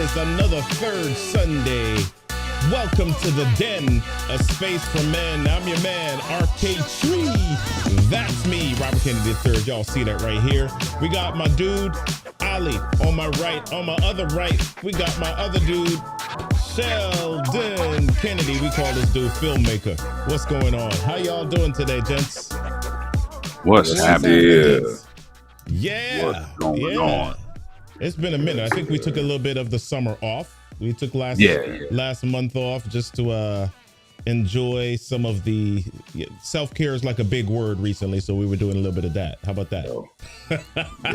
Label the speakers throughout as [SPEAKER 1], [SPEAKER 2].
[SPEAKER 1] is another third Sunday. Welcome to the Den, a space for men. I'm your man, Arcade Tree. That's me, Robert Kennedy III. Y'all see that right here. We got my dude, Ali, on my right. On my other right, we got my other dude, Sheldon Kennedy. We call this dude Filmmaker. What's going on? How y'all doing today, gents?
[SPEAKER 2] What's happening?
[SPEAKER 1] Gents? Yeah.
[SPEAKER 2] What's going on?
[SPEAKER 1] It's been a minute. I think we took a little bit of the summer off. We took last month off just to enjoy some of the self-care is like a big word recently, so we were doing a little bit of that. How about that?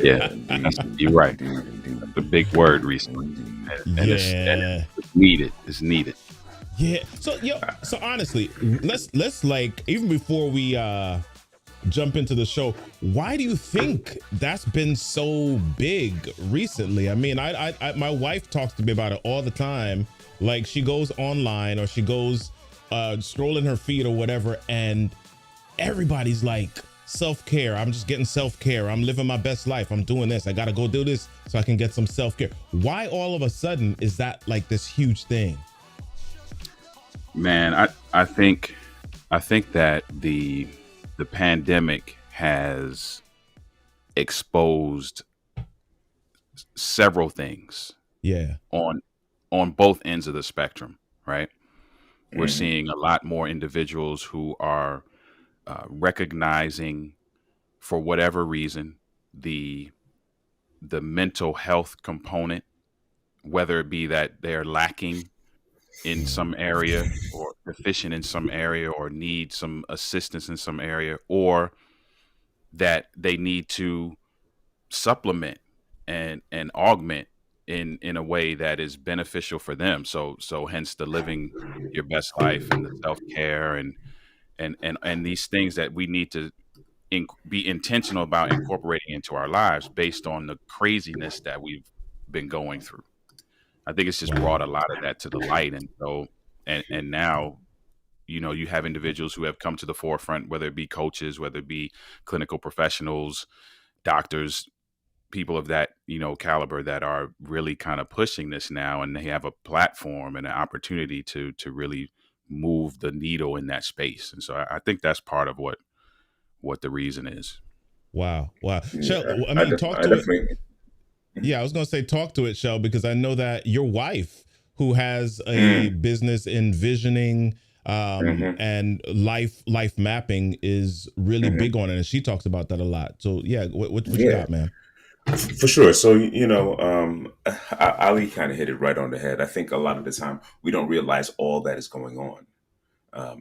[SPEAKER 2] Yeah, you're right. The big word recently, and it's needed. It's needed.
[SPEAKER 1] Yeah. So honestly, let's like even before we jump into the show, why do you think that's been so big recently? I mean, I my wife talks to me about it all the time. Like she goes online or she goes scrolling her feed or whatever, and everybody's like, self-care. I'm just getting self-care. I'm living my best life. I'm doing this. I gotta go do this so I can get some self-care. Why all of a sudden is that like this huge thing?
[SPEAKER 2] Man, I think that the pandemic has exposed several things.
[SPEAKER 1] Yeah.
[SPEAKER 2] On both ends of the spectrum, right? We're seeing a lot more individuals who are recognizing, for whatever reason, the mental health component, whether it be that they're lacking in some area or deficient in some area or need some assistance in some area, or that they need to supplement and augment in a way that is beneficial for them. So hence the living your best life and the self-care and these things that we need to be intentional about incorporating into our lives based on the craziness that we've been going through. I think it's just brought a lot of that to the light. And so, and now, you have individuals who have come to the forefront, whether it be coaches, whether it be clinical professionals, doctors, people of that, caliber that are really kind of pushing this now. And they have a platform and an opportunity to really move the needle in that space. And so I think that's part of what the reason is.
[SPEAKER 1] Wow. Yeah,
[SPEAKER 3] Shell,
[SPEAKER 1] I mean, talk to it. Yeah, I was going to say talk to it, Shell, because I know that your wife, who has a business in visioning and life mapping, is really big on it, and she talks about that a lot. So yeah, what you got, man?
[SPEAKER 3] For sure. So Ali kind of hit it right on the head. I think a lot of the time we don't realize all that is going on,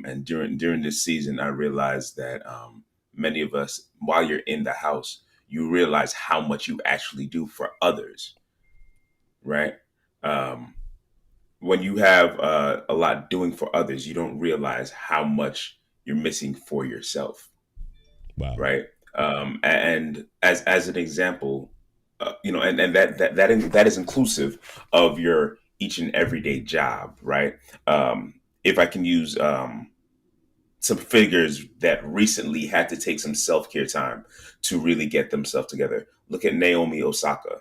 [SPEAKER 3] and during this season, I realized that many of us, while you're in the house, you realize how much you actually do for others, right? When you have a lot doing for others, you don't realize how much you're missing for yourself.
[SPEAKER 1] Wow.
[SPEAKER 3] Right. And as an example, and that is inclusive of your each and everyday job. Right. If I can use some figures that recently had to take some self-care time to really get themselves together. Look at Naomi Osaka,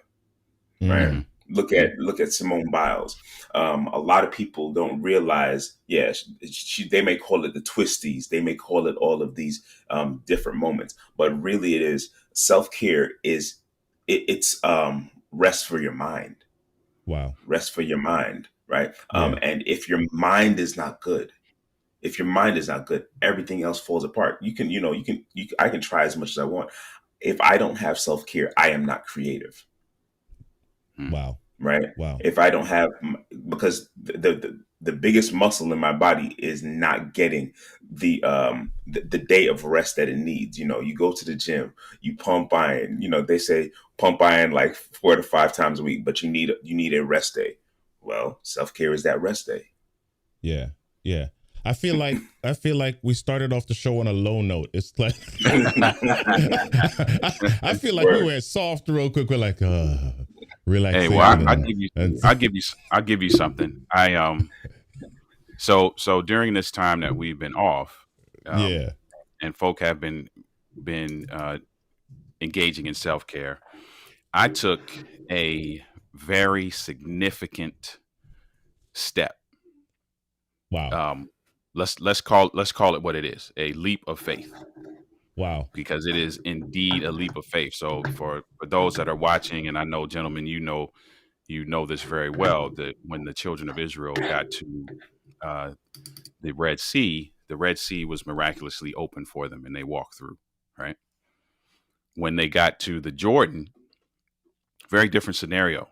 [SPEAKER 3] right? Look at Simone Biles. A lot of people don't realize, they may call it the twisties. They may call it all of these different moments, but really it is self-care it's rest for your mind.
[SPEAKER 1] Wow.
[SPEAKER 3] Rest for your mind, right? And if your mind is not good, everything else falls apart. I can try as much as I want. If I don't have self-care, I am not creative.
[SPEAKER 1] Wow.
[SPEAKER 3] Right.
[SPEAKER 1] Wow.
[SPEAKER 3] If I don't have, because the biggest muscle in my body is not getting the day of rest that it needs. You go to the gym, you pump iron. They say pump iron like 4 to 5 times a week, but you need a rest day. Well, self-care is that rest day.
[SPEAKER 1] Yeah. I feel like we started off the show on a low note. It's like I feel like we went soft real quick. We're like, relax.
[SPEAKER 2] Hey, well, I'll give you something. So during this time that we've been off, and folk have been engaging in self-care, I took a very significant step.
[SPEAKER 1] Wow.
[SPEAKER 2] Let's call it what it is, a leap of faith,
[SPEAKER 1] Wow.
[SPEAKER 2] because it is indeed a leap of faith. So for those that are watching, and I know, gentlemen, you know this very well, that when the children of Israel got to uh, the Red Sea was miraculously open for them, and they walked through. Right when they got to the Jordan, very different scenario.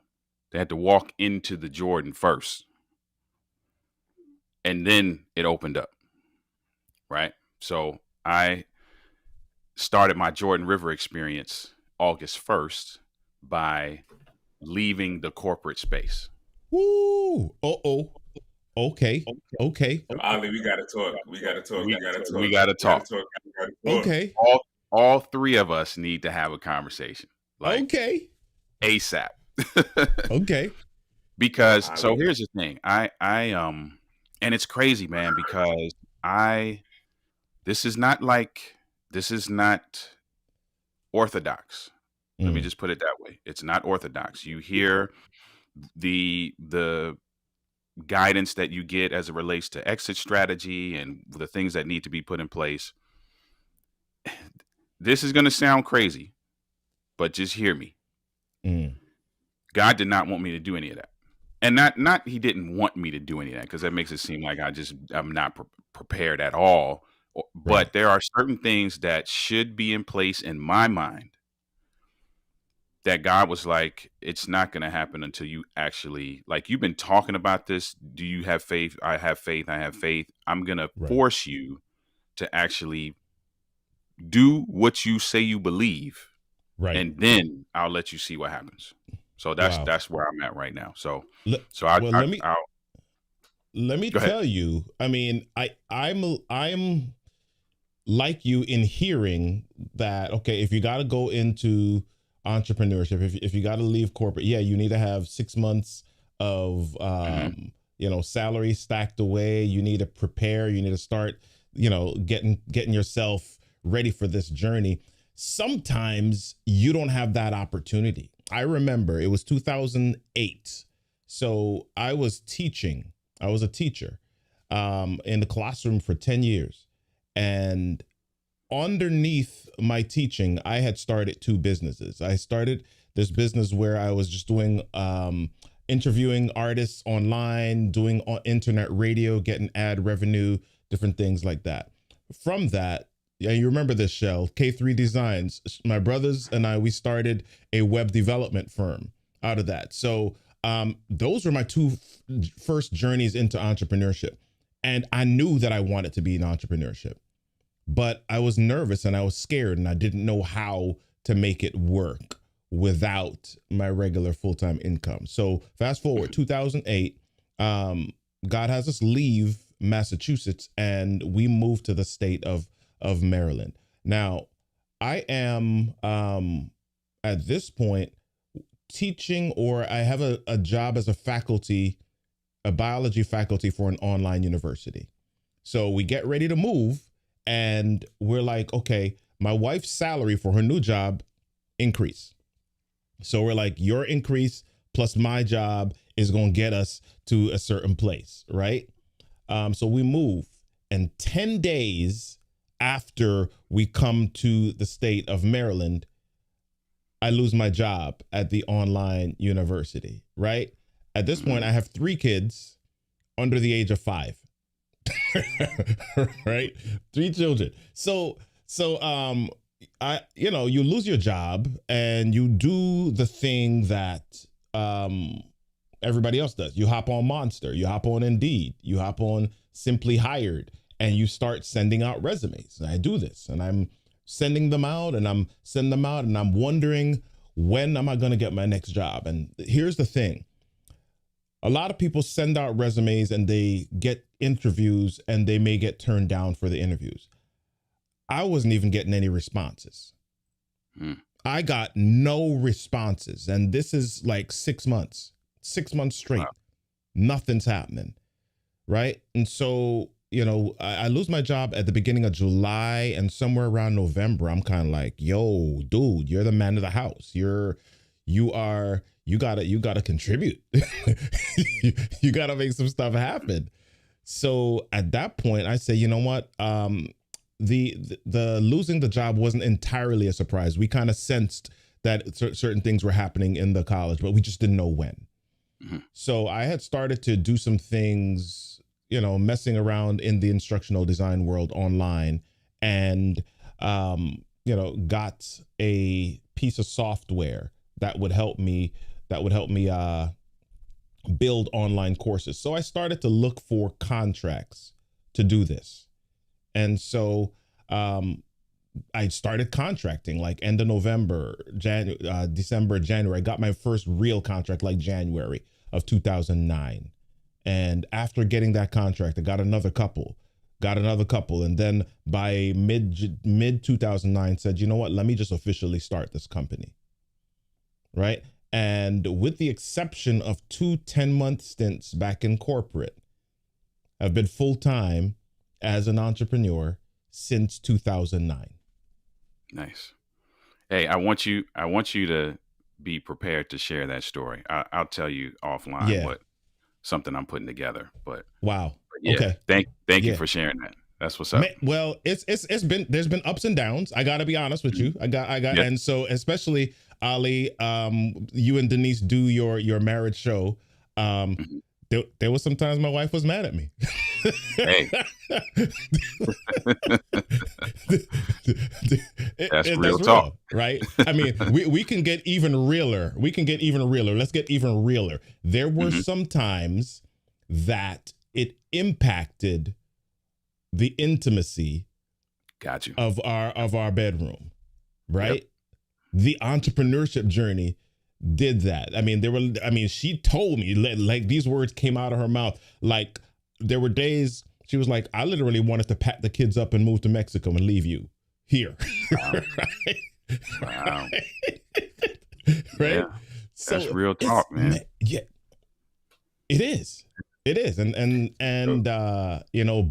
[SPEAKER 2] They had to walk into the Jordan first, and then it opened up. Right. So I started my Jordan River experience August 1st by leaving the corporate space.
[SPEAKER 1] Woo. Oh. Okay. Okay.
[SPEAKER 3] Ali, we gotta talk. We gotta talk.
[SPEAKER 2] We
[SPEAKER 3] We gotta talk.
[SPEAKER 2] we got to talk.
[SPEAKER 1] Okay.
[SPEAKER 2] All three of us need to have a conversation, like
[SPEAKER 1] Okay.
[SPEAKER 2] ASAP.
[SPEAKER 1] Okay.
[SPEAKER 2] Because so here's the thing, I and it's crazy, man, because this is not orthodox. Let me just put it that way. It's not orthodox. You hear the guidance that you get as it relates to exit strategy and the things that need to be put in place. This is going to sound crazy, but just hear me. God did not want me to do any of that. And not he didn't want me to do any of that, because that makes it seem like I'm not prepared at all. But there are certain things that should be in place in my mind that God was like, it's not going to happen until you actually, like, you've been talking about this. Do you have faith? I have faith. I have faith. I'm going to force you to actually do what you say you believe. Right. And then I'll let you see what happens. So that's where I'm at right now. So let
[SPEAKER 1] me tell you, I mean, I'm like you in hearing that, okay, if you got to go into entrepreneurship, if you got to leave corporate, you need to have 6 months of, salary stacked away. You need to prepare, you need to start, getting yourself ready for this journey. Sometimes you don't have that opportunity. I remember it was 2008. So I was teaching. I was a teacher in the classroom for 10 years. And underneath my teaching, I had started 2 businesses. I started this business where I was just doing interviewing artists online, doing internet radio, getting ad revenue, different things like that. From that, you remember this, Shell, K3 Designs. My brothers and I, we started a web development firm out of that. So those were my 2 first journeys into entrepreneurship. And I knew that I wanted to be in entrepreneurship, but I was nervous and I was scared and I didn't know how to make it work without my regular full-time income. So fast forward 2008, God has us leave Massachusetts and we moved to the state of Maryland. Now, I am at this point teaching, or I have a job as a biology faculty for an online university. So we get ready to move and we're like, okay, my wife's salary for her new job increase. So we're like, your increase plus my job is going to get us to a certain place, right? So we move, and 10 days after we come to the state of Maryland, I lose my job at the online university, right? At this point, I have 3 kids under the age of 5, right? 3 children. So you lose your job and you do the thing that everybody else does. You hop on Monster, you hop on Indeed, you hop on Simply Hired, and you start sending out resumes. And I do this, and I'm sending them out, and I'm wondering, when am I going to get my next job? And here's the thing. A lot of people send out resumes and they get interviews and they may get turned down for the interviews. I wasn't even getting any responses. I got no responses. And this is like 6 months straight. Wow. Nothing's happening. Right. And so, I lose my job at the beginning of July, and somewhere around November, I'm kind of like, yo, dude, you're the man of the house. You are you gotta contribute. You gotta make some stuff happen. So at that point, I say, you know what? The losing the job wasn't entirely a surprise. We kind of sensed that certain things were happening in the college, but we just didn't know when.
[SPEAKER 2] Mhm.
[SPEAKER 1] So I had started to do some things, messing around in the instructional design world online, and got a piece of software that would help me build online courses. So I started to look for contracts to do this. And so I started contracting like end of November, December, January. I got my first real contract like January of 2009. And after getting that contract, I got another couple. And then by mid 2009 said, you know what, let me just officially start this company. Right. And with the exception of 2 10-month stints back in corporate, I've been full time as an entrepreneur since 2009.
[SPEAKER 2] Nice. Hey, I want you to be prepared to share that story. I'll tell you offline what something I'm putting together. But
[SPEAKER 1] wow.
[SPEAKER 2] Yeah,
[SPEAKER 1] okay.
[SPEAKER 2] Thank you for sharing that. That's what's up.
[SPEAKER 1] Well, there's been ups and downs. I got to be honest with you. I got, yep. And so especially Ali, you and Denise do your marriage show. There was sometimes my wife was mad at me.
[SPEAKER 2] Hey. That's real talk,
[SPEAKER 1] right? I mean, we can get even realer. Let's get even realer. There were some times that it impacted the intimacy of our bedroom, right? Yep. The entrepreneurship journey did that. I mean, she told me, like these words came out of her mouth. Like there were days she was like, I literally wanted to pack the kids up and move to Mexico and leave you here.
[SPEAKER 2] Wow. Wow.
[SPEAKER 1] Right?
[SPEAKER 2] Yeah. That's so real talk, man.
[SPEAKER 1] Yeah, it is. It is. And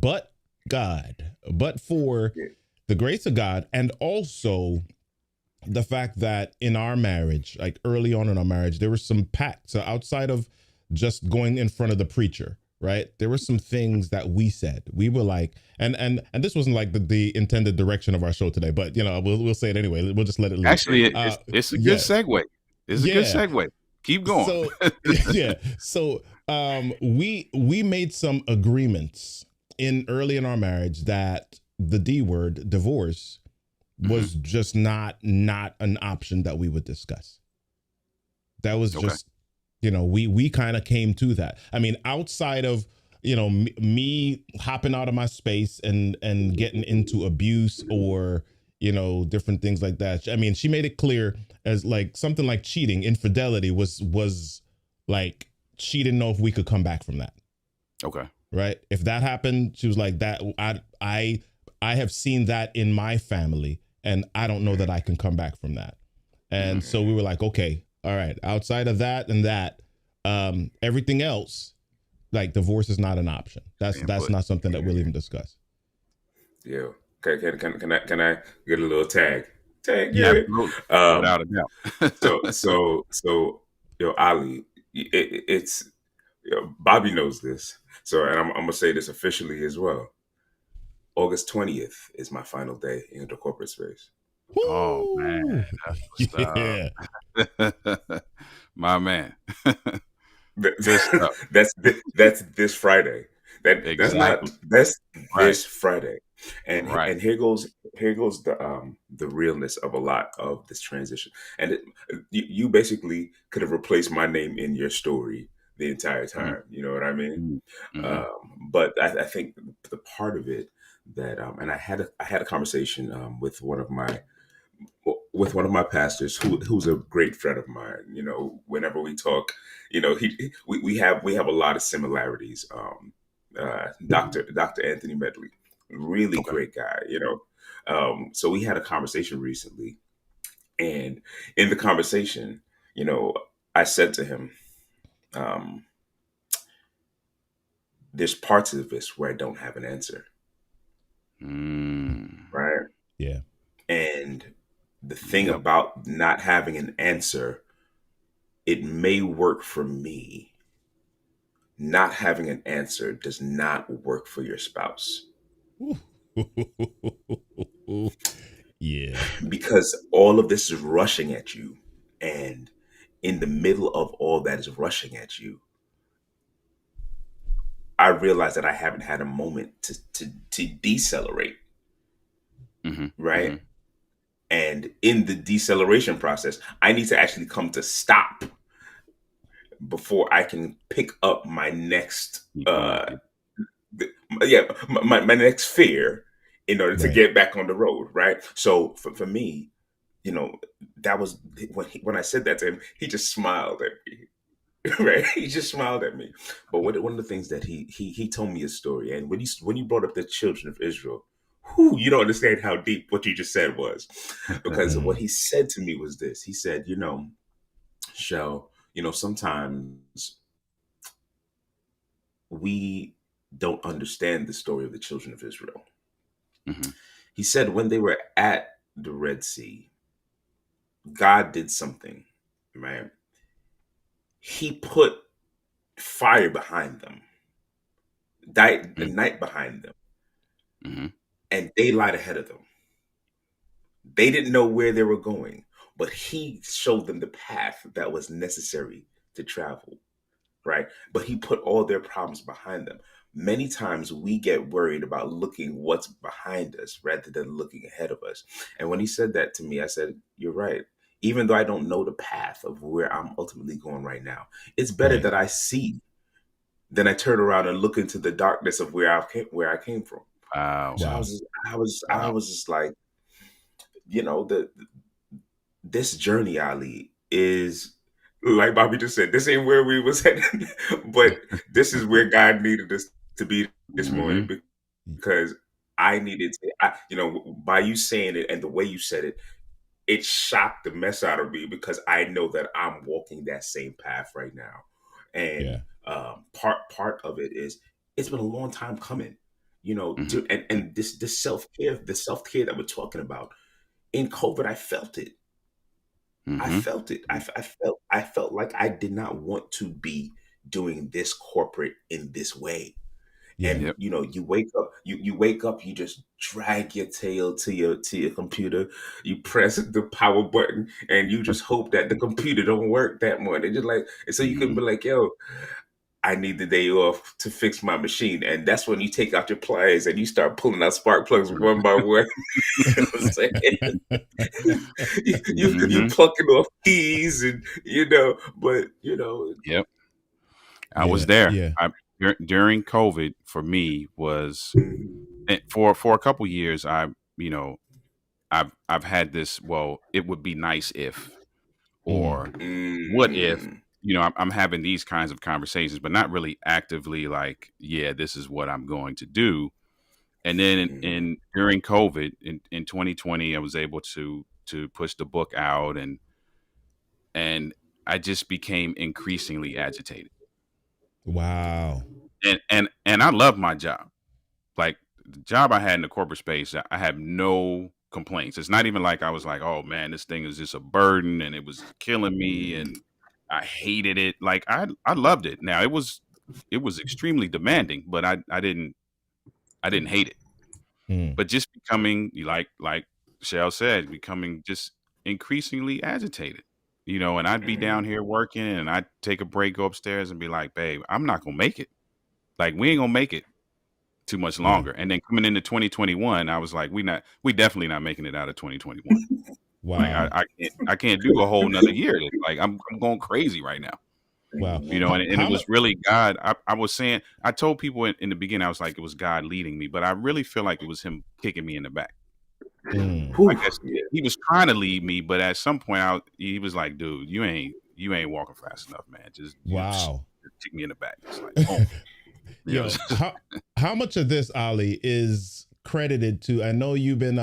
[SPEAKER 1] but God, but for the grace of God, and also the fact that in our marriage, like early on in our marriage, there was some pacts. So outside of just going in front of the preacher, right? There were some things that we said. We were like, and this wasn't like the intended direction of our show today, but we'll say it anyway. We'll just let it leave.
[SPEAKER 2] Actually, it's a good segue. It's a good segue. Keep going.
[SPEAKER 1] So we made some agreements early in our marriage that the D word, divorce, was just not an option that we would discuss. That was just, we kind of came to that. I mean, outside of, me hopping out of my space and getting into abuse or, different things like that. I mean, she made it clear as like something like cheating, infidelity was like, she didn't know if we could come back from that.
[SPEAKER 2] Okay.
[SPEAKER 1] Right. If that happened, she was like that. I have seen that in my family. And I don't know that I can come back from that. And so we were like, okay, all right. Outside of that and that, everything else, like divorce is not an option. That's not something that we'll even discuss.
[SPEAKER 3] Yeah. Okay. Can I get a little tag?
[SPEAKER 2] Yeah. Without a doubt.
[SPEAKER 3] so Ali, it's Bobby knows this. So, and I'm gonna say this officially as well. August 20th is my final day in the corporate space.
[SPEAKER 2] Oh man, that's my man.
[SPEAKER 3] That's this Friday. That's this Friday. And and here goes the realness of a lot of this transition. And you basically could have replaced my name in your story the entire time. You know what I mean? But I think the part of it that and I had a conversation with one of my pastors who's a great friend of mine. Whenever we talk, we have a lot of similarities. Dr. Anthony Medley, really great guy. So we had a conversation recently, and in the conversation, I said to him, there's parts of this where I don't have an answer. Right?
[SPEAKER 1] Yeah.
[SPEAKER 3] And the thing about not having an answer it may work for me. Not having an answer does not work for your spouse.
[SPEAKER 1] Yeah.
[SPEAKER 3] Because all of this is rushing at you. And in the middle of all that is rushing at you, I realize that I haven't had a moment to decelerate,
[SPEAKER 2] Mm-hmm.
[SPEAKER 3] right?
[SPEAKER 2] Mm-hmm.
[SPEAKER 3] And in the deceleration process, I need to actually come to stop before I can pick up my next
[SPEAKER 2] Keep going. Yep.
[SPEAKER 3] my next fear in order to
[SPEAKER 1] Right.
[SPEAKER 3] get back on the road, right? So for me, that was when I said that to him, he just smiled at me. Right, he just smiled at me. But one of the things that he told me a story, and when you brought up the children of Israel, you don't understand how deep what you just said was, because what
[SPEAKER 1] Mm.
[SPEAKER 3] he said to me was this. He said, Shell, sometimes we don't understand the story of the children of Israel.
[SPEAKER 2] Mm-hmm.
[SPEAKER 3] He said when they were at the Red Sea, God did something, right? He put fire behind them, night behind them,
[SPEAKER 2] Mm-hmm.
[SPEAKER 3] and daylight ahead of them. They didn't know where they were going, but he showed them the path that was necessary to travel, right? But he put all their problems behind them. Many times we get worried about looking what's behind us rather than looking ahead of us. And when he said that to me, I said, "You're right. Even though I don't know the path of where I'm ultimately going right now, it's better
[SPEAKER 1] Right.
[SPEAKER 3] that I see than I turn around and look into the darkness of where I came from."
[SPEAKER 2] Wow.
[SPEAKER 3] So
[SPEAKER 1] Wow.
[SPEAKER 3] I
[SPEAKER 2] Wow.
[SPEAKER 3] was just like, the this journey, Ali, is like Bobby just said, this ain't where we was headed, but this is where God needed us to be this
[SPEAKER 2] Mm-hmm.
[SPEAKER 3] morning, because I needed to, by you saying it and the way you said it, it shocked the mess out of me, because I know that I'm walking that same path right now. And
[SPEAKER 1] Yeah.
[SPEAKER 3] part of it is, it's been a long time coming,
[SPEAKER 2] Mm-hmm.
[SPEAKER 3] and this self-care, the self-care that we're talking about in COVID, I felt it. I
[SPEAKER 2] Mm-hmm.
[SPEAKER 3] felt it. I felt like I did not want to be doing this corporate in this way.
[SPEAKER 1] Yeah.
[SPEAKER 3] And
[SPEAKER 2] Yep.
[SPEAKER 3] you wake up, you wake up, you just drag your tail to your computer, you press the power button, and you just hope that the computer don't work that morning. Just like, and so you can
[SPEAKER 2] Mm-hmm.
[SPEAKER 3] be like, yo, I need the day off to fix my machine. And that's when you take out your pliers and you start pulling out spark plugs one by one. You know what I'm saying? You
[SPEAKER 2] Mm-hmm.
[SPEAKER 3] plucking off keys, and but
[SPEAKER 2] Yep. I was
[SPEAKER 1] Yeah.
[SPEAKER 2] there.
[SPEAKER 1] Yeah.
[SPEAKER 2] During COVID for me was,
[SPEAKER 3] mhm,
[SPEAKER 2] and for a couple years you know I've had this, well, it would be nice if,
[SPEAKER 1] Mm.
[SPEAKER 2] or what if,
[SPEAKER 3] mhm,
[SPEAKER 2] I'm having these kinds of conversations, but not really actively like, yeah, this is what I'm going to do. And then
[SPEAKER 3] mhm,
[SPEAKER 2] during COVID in 2020, I was able to push the book out, and I just became increasingly agitated.
[SPEAKER 1] Wow.
[SPEAKER 2] And I love my job. Like, the job I had in the corporate space, I have no complaints. It's not even like I was like, oh man, this thing is just a burden and it was killing me and
[SPEAKER 3] mhm,
[SPEAKER 2] I hated it. Like, I loved it. Now it was extremely demanding, but I didn't hate it.
[SPEAKER 1] Mm.
[SPEAKER 2] But just becoming, like Shell said, becoming just increasingly agitated. And I'd be down
[SPEAKER 3] mhm,
[SPEAKER 2] here working, and I'd take a break, go upstairs and be like, babe, I'm not gonna make it. Like, we ain't gonna make it too much
[SPEAKER 1] Yeah.
[SPEAKER 2] longer. And then coming into 2021, I was like, we definitely not making it out of 2021. Like, I,
[SPEAKER 1] Wow.
[SPEAKER 2] I can't I can't do a whole nother year. Like, I'm going crazy right now.
[SPEAKER 1] Wow.
[SPEAKER 3] mhm,
[SPEAKER 2] And it
[SPEAKER 1] How
[SPEAKER 2] was
[SPEAKER 1] much?
[SPEAKER 2] really God. I was saying, I told people in the beginning, I was like, it was God leading me, but I really feel like it was him kicking me in the back.
[SPEAKER 1] Mm.
[SPEAKER 2] I
[SPEAKER 3] whew,
[SPEAKER 2] guess
[SPEAKER 3] yeah,
[SPEAKER 2] he was trying to lead me, but at some point he was like, dude, you ain't walking fast enough, man. Just
[SPEAKER 1] Wow.
[SPEAKER 2] kick me in the back. It's like, boom.
[SPEAKER 1] Yo,
[SPEAKER 2] Just,
[SPEAKER 1] how much of this, Ali, is credited to? I know you've been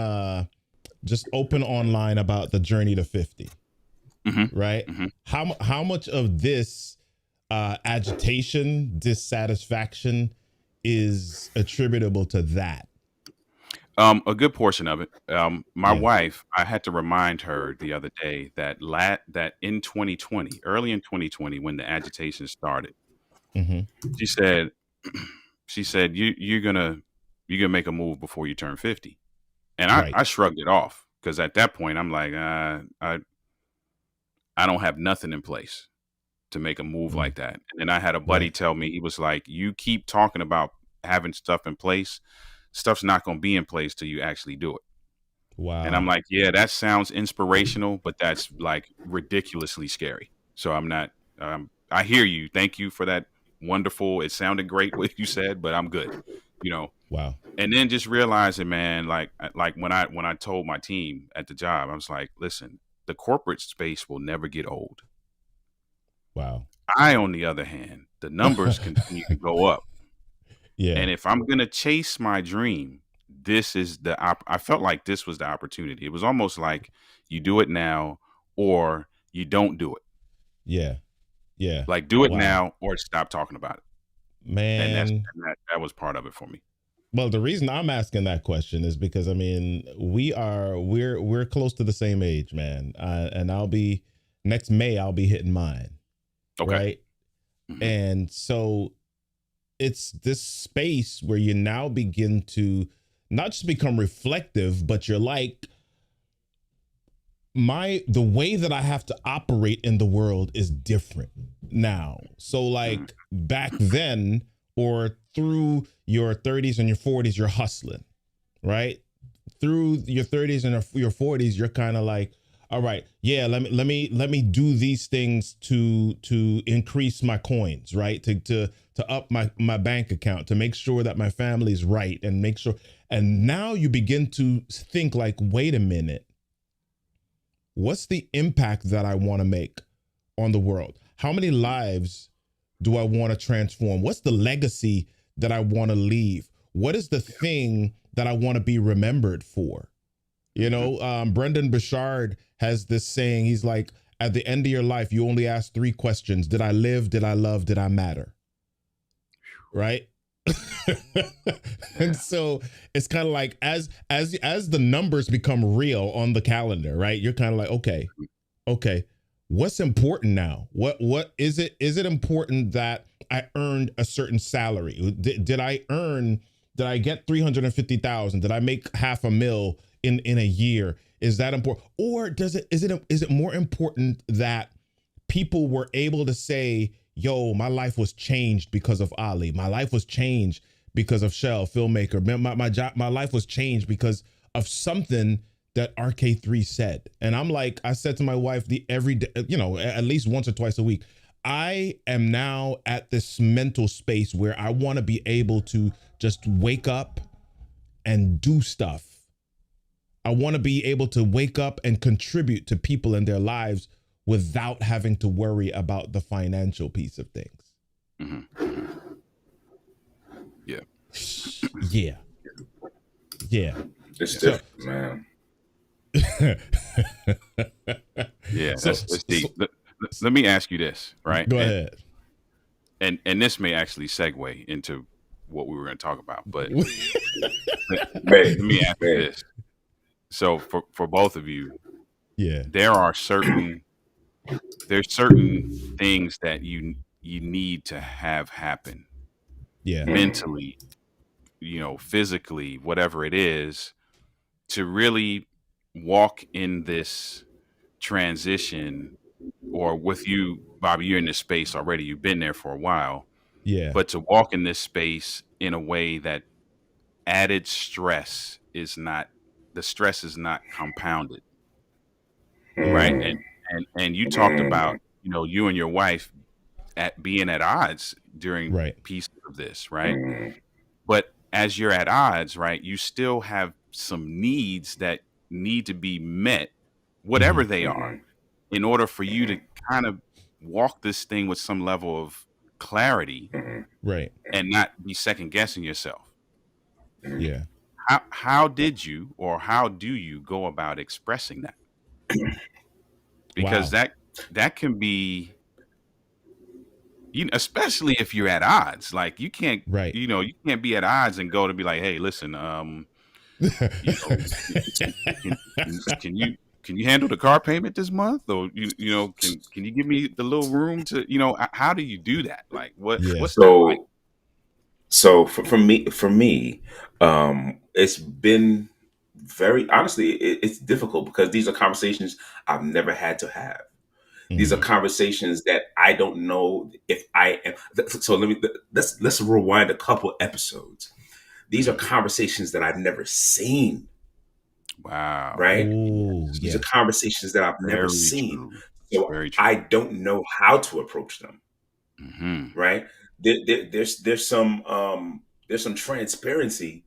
[SPEAKER 1] just open online about the journey to 50,
[SPEAKER 2] hmm
[SPEAKER 1] right?
[SPEAKER 2] hmm
[SPEAKER 1] How much of this agitation, dissatisfaction is attributable to that?
[SPEAKER 2] A good portion of it. My
[SPEAKER 1] Yeah.
[SPEAKER 2] wife, I had to remind her the other day that that in 2020, early in 2020, when the agitation started,
[SPEAKER 1] Mm-hmm.
[SPEAKER 2] she said, she said, you're gonna make a move before you turn 50. And
[SPEAKER 1] Right.
[SPEAKER 2] I shrugged it off because at that point I'm like, I don't have nothing in place to make a move
[SPEAKER 1] Mm.
[SPEAKER 2] like that. And then I had a buddy
[SPEAKER 1] Right.
[SPEAKER 2] tell me, he was like, you keep talking about having stuff in place, stuff's not going to be in place till you actually do it. And I'm
[SPEAKER 1] Wow.
[SPEAKER 2] like, yeah, that sounds inspirational, but that's like ridiculously scary. So I'm not, I hear you. Thank you for that. Wonderful. It sounded great what you said, but I'm good, you know.
[SPEAKER 1] Wow.
[SPEAKER 2] And then just realizing, man, like when I told my team at the job, I was like, listen, the corporate space will never get old.
[SPEAKER 1] Wow.
[SPEAKER 2] I, on the other hand, the numbers continue to go up.
[SPEAKER 1] Yeah.
[SPEAKER 2] And if I'm going to chase my dream, this is I felt like this was the opportunity. It was almost like you do it now or you don't do it.
[SPEAKER 1] Yeah. Yeah.
[SPEAKER 2] Like do it
[SPEAKER 1] Wow.
[SPEAKER 2] now or stop talking about it. And
[SPEAKER 1] Man.
[SPEAKER 2] that was part of it for me.
[SPEAKER 1] Well, the reason I'm asking that question is because I mean we're close to the same age, man. And I'll be next May I'll be hitting mine,
[SPEAKER 2] Okay.
[SPEAKER 1] right?
[SPEAKER 2] Hmm.
[SPEAKER 1] And so it's this space where you now begin to not just become reflective, but you're like, the way that I have to operate in the world is different now. So like back then or through your 30s and your 40s, you're hustling, right? Through your 30s and your 40s, you're kind of like, all right, yeah, let me do these things to increase my coins, right? To up my bank account, to make sure that my family's right and make sure. And now you begin to think like, wait a minute, what's the impact that I want to make on the world? How many lives do I want to transform? What's the legacy that I want to leave? What is the thing that I want to be remembered for? You know, Brendan Bouchard has this saying. He's like, at the end of your life, you only ask 3 questions. Did I live? Did I love? Did I matter? Right. And so it's kind of like as the numbers become real on the calendar, right? You're kind of like, okay, what's important now? What is it? Is it important that I earned a certain salary? Did I get 350,000? Did I make $500,000 in a year? Is that important? Or is it more important that people were able to say, yo, my life was changed because of Ali. My life was changed because of Shell, filmmaker. My life was changed because of something that RK3 said. And I'm like, I said to my wife every day, at least once or twice a week, I am now at this mental space where I want to be able to just wake up and do stuff. I want to be able to wake up and contribute to people in their lives without having to worry about the financial piece of things.
[SPEAKER 2] Mm-hmm. Yeah.
[SPEAKER 1] Yeah. Yeah.
[SPEAKER 3] It's different, man.
[SPEAKER 2] Yeah. Let's see. Let me ask you this, right?
[SPEAKER 1] Go ahead.
[SPEAKER 2] And this may actually segue into what we were going to talk about, but let me ask you this. So for both of you,
[SPEAKER 1] yeah,
[SPEAKER 2] there's certain things that you need to have happen.
[SPEAKER 1] Yeah.
[SPEAKER 2] Mentally, physically, whatever it is, to really walk in this transition. Or with you, Bobby, you're in this space already. You've been there for a while.
[SPEAKER 1] Yeah.
[SPEAKER 2] But to walk in this space in a way that added stress is not, the stress is not compounded. Right. And you talked about, you and your wife being at odds during
[SPEAKER 1] Right.
[SPEAKER 2] pieces of this, right? But as you're at odds, right, you still have some needs that need to be met, whatever they are, in order for you to kind of walk this thing with some level of clarity,
[SPEAKER 1] right,
[SPEAKER 2] and not be second guessing yourself.
[SPEAKER 1] Yeah.
[SPEAKER 2] How did you, or how do you go about expressing that? Because
[SPEAKER 1] wow.
[SPEAKER 2] that can be, especially if you're at odds. Like you can't,
[SPEAKER 1] Right.
[SPEAKER 2] you can't be at odds and go to be like, hey, listen, You know, can you handle the car payment this month, or can you give me the little room to how do you do that? Like
[SPEAKER 1] Yeah.
[SPEAKER 2] what's that like?
[SPEAKER 3] So for me, it's been very honestly, it's difficult because these are conversations I've never had to have. These are
[SPEAKER 1] Mhm.
[SPEAKER 3] conversations that I don't know if I am. So let's rewind a couple episodes. These are
[SPEAKER 2] Mhm.
[SPEAKER 3] conversations that I've never seen,
[SPEAKER 2] Wow.
[SPEAKER 3] right?
[SPEAKER 1] Oh,
[SPEAKER 3] These are
[SPEAKER 1] yeah.
[SPEAKER 3] conversations that I've never
[SPEAKER 2] Very
[SPEAKER 3] seen.
[SPEAKER 2] true.
[SPEAKER 3] So
[SPEAKER 2] Very true.
[SPEAKER 3] I don't know how to approach them,
[SPEAKER 2] Hmm.
[SPEAKER 3] right? There's some transparency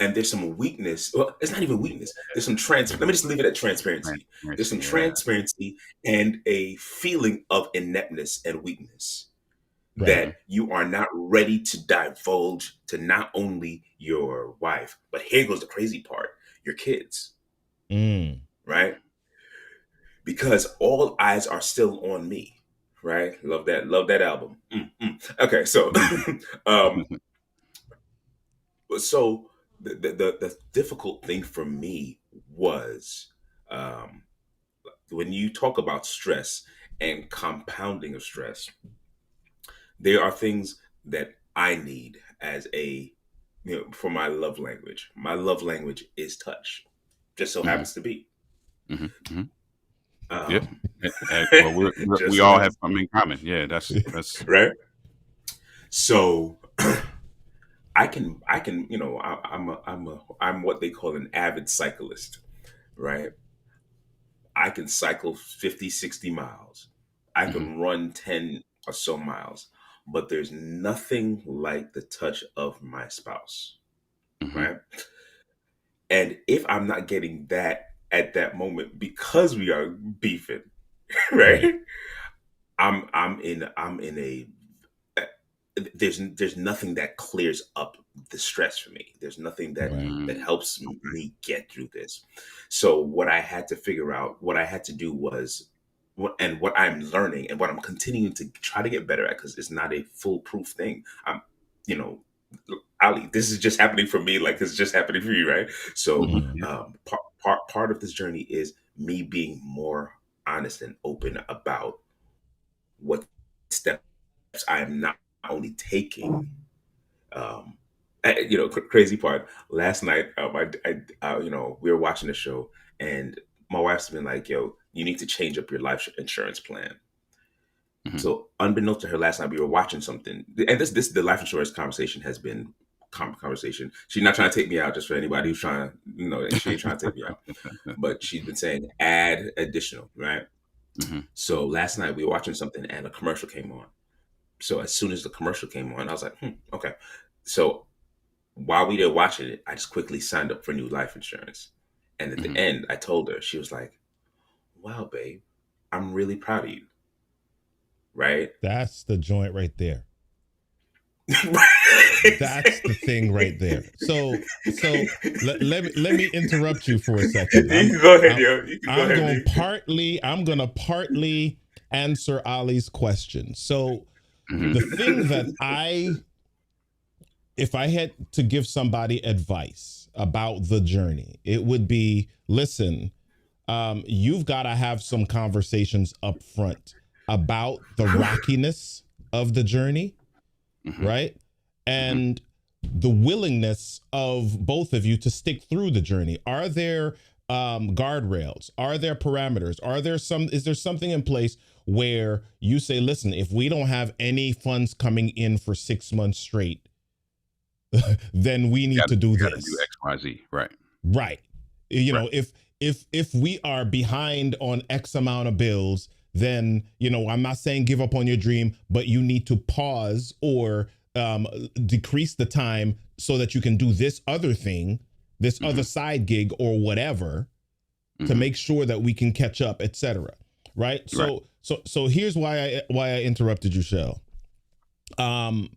[SPEAKER 3] and there's some weakness. Well, it's not even weakness. There's some let me just leave it at transparency. There's some
[SPEAKER 2] Transparency. Yeah.
[SPEAKER 3] transparency and a feeling of ineptness and weakness
[SPEAKER 1] Right.
[SPEAKER 2] Hmm.
[SPEAKER 3] that you are not ready to divulge to not only your wife, but here goes the crazy part, your kids,
[SPEAKER 1] Mm.
[SPEAKER 3] right? Because all eyes are still on me, right? Love that album. Okay, so um so the difficult thing for me was um when you talk about stress and compounding of stress, there are things that I need as for my love language. My love language is touch. Just so
[SPEAKER 2] Hmm.
[SPEAKER 3] happens to be.
[SPEAKER 2] Hmm. Hmm. Yeah.
[SPEAKER 3] Um,
[SPEAKER 2] Well,
[SPEAKER 3] just
[SPEAKER 2] we
[SPEAKER 3] so
[SPEAKER 2] all have
[SPEAKER 3] happens,
[SPEAKER 2] something in common. Yeah. That's.
[SPEAKER 3] right? So I'm what they call an avid cyclist, right? I can cycle 50, 60 miles. I
[SPEAKER 2] Hmm.
[SPEAKER 3] can run 10 or so miles, but there's nothing like the touch of my spouse,
[SPEAKER 2] Hmm.
[SPEAKER 3] right? And if I'm not getting that at that moment because we are beefing,
[SPEAKER 1] Right.
[SPEAKER 3] right? I'm in a there's nothing that clears up the stress for me. There's nothing
[SPEAKER 1] Right.
[SPEAKER 3] that helps
[SPEAKER 2] Okay.
[SPEAKER 3] me get through this. So what I had to figure out, what I had to do was what I'm learning and what I'm continuing to try to get better at, because it's not a foolproof thing. I'm, you know, Ali, this is just happening for me, like it's just happening for you, right? So
[SPEAKER 2] Hmm.
[SPEAKER 1] Mm.
[SPEAKER 2] Yeah.
[SPEAKER 3] part of this journey is me being more honest and open about what steps I am not only taking. Crazy part. Last night, we were watching the show, and my wife's been like, "Yo, you need to change up your life insurance plan."
[SPEAKER 2] Hmm.
[SPEAKER 3] So, unbeknownst to her, last night we were watching something, and this the life insurance conversation has been conversation. She's not trying to take me out, just for anybody who's trying to, she ain't trying to take me out, but she's been saying add additional, right?
[SPEAKER 2] Hmm.
[SPEAKER 3] So last night we were watching something, and a commercial came on. So as soon as the commercial came on, I was like, okay. So while we were watching it, I just quickly signed up for new life insurance. And at the
[SPEAKER 2] Hmm.
[SPEAKER 3] end, I told her, she was like, wow, babe, I'm really proud of you. Right?
[SPEAKER 1] That's the joint right there. That's the thing
[SPEAKER 3] you
[SPEAKER 1] right there. So let me interrupt you for a second.
[SPEAKER 3] can go ahead,
[SPEAKER 1] I'm
[SPEAKER 3] yo. You can go
[SPEAKER 1] I'm
[SPEAKER 3] ahead,
[SPEAKER 1] going
[SPEAKER 3] dude.
[SPEAKER 1] partly answer Ali's question. So
[SPEAKER 2] Hmm.
[SPEAKER 1] the thing that if I had to give somebody advice about the journey, it would be, listen, you've got to have some conversations up front about the rockiness of the journey,
[SPEAKER 2] Hmm.
[SPEAKER 1] right?
[SPEAKER 2] Hmm.
[SPEAKER 1] And the willingness of both of you to stick through the journey. Are there guardrails? Are there parameters? Is there something in place where you say, listen, if we don't have any funds coming in for 6 months straight, then we need to do
[SPEAKER 2] You gotta do
[SPEAKER 1] this.
[SPEAKER 2] X, Y, Z. Right.
[SPEAKER 1] Right.
[SPEAKER 2] Right.
[SPEAKER 1] If we are behind on X amount of bills, then I'm not saying give up on your dream, but you need to pause or decrease the time so that you can do this other thing, this
[SPEAKER 2] Hmm.
[SPEAKER 1] other side gig or whatever, to
[SPEAKER 2] Hmm.
[SPEAKER 1] make sure that we can catch up, etc. Right.
[SPEAKER 2] Right.
[SPEAKER 1] So here's why I interrupted you, Shell. Um,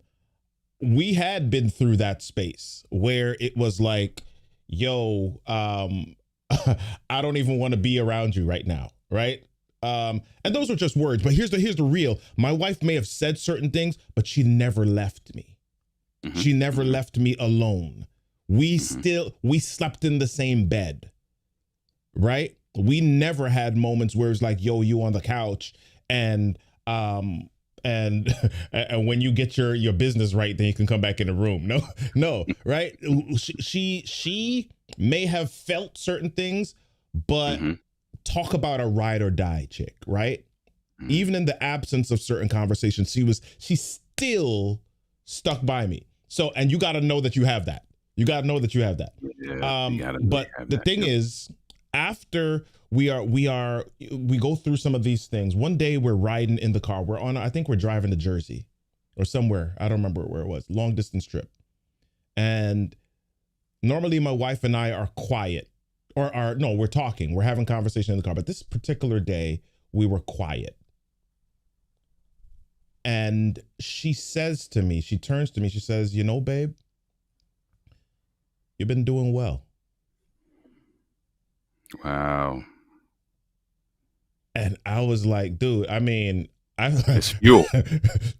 [SPEAKER 1] we had been through that space where it was like, yo, I don't even want to be around you right now, right? And those were just words, but here's the real. My wife may have said certain things, but she never left me.
[SPEAKER 2] Hmm.
[SPEAKER 1] She never
[SPEAKER 2] Hmm.
[SPEAKER 1] left me alone. We
[SPEAKER 2] Mm-hmm.
[SPEAKER 1] slept in the same bed, right? We never had moments where it's like, yo, you on the couch and um and and when you get your business right, then you can come back in the room. No, no, right? She may have felt certain things, but
[SPEAKER 2] Mm-hmm.
[SPEAKER 1] talk about a ride or die chick, right?
[SPEAKER 2] Mm-hmm.
[SPEAKER 1] Even in the absence of certain conversations, she still stuck by me. So, and you got to know that you have that. You got to know that you have that.
[SPEAKER 2] Yeah, you gotta
[SPEAKER 1] But
[SPEAKER 2] have
[SPEAKER 1] the
[SPEAKER 2] that.
[SPEAKER 1] thing
[SPEAKER 2] Yep.
[SPEAKER 1] is, after we go through some of these things. One day we're riding in the car. I think we're driving to Jersey or somewhere. I don't remember where it was. Long distance trip. And normally my wife and I are quiet, or are no, we're talking. We're having conversation in the car. But this particular day we were quiet. And she says to me, she turns to me, she says, you know, babe, you've been doing well.
[SPEAKER 2] Wow.
[SPEAKER 1] And I was like, dude, I mean,
[SPEAKER 2] It's fuel.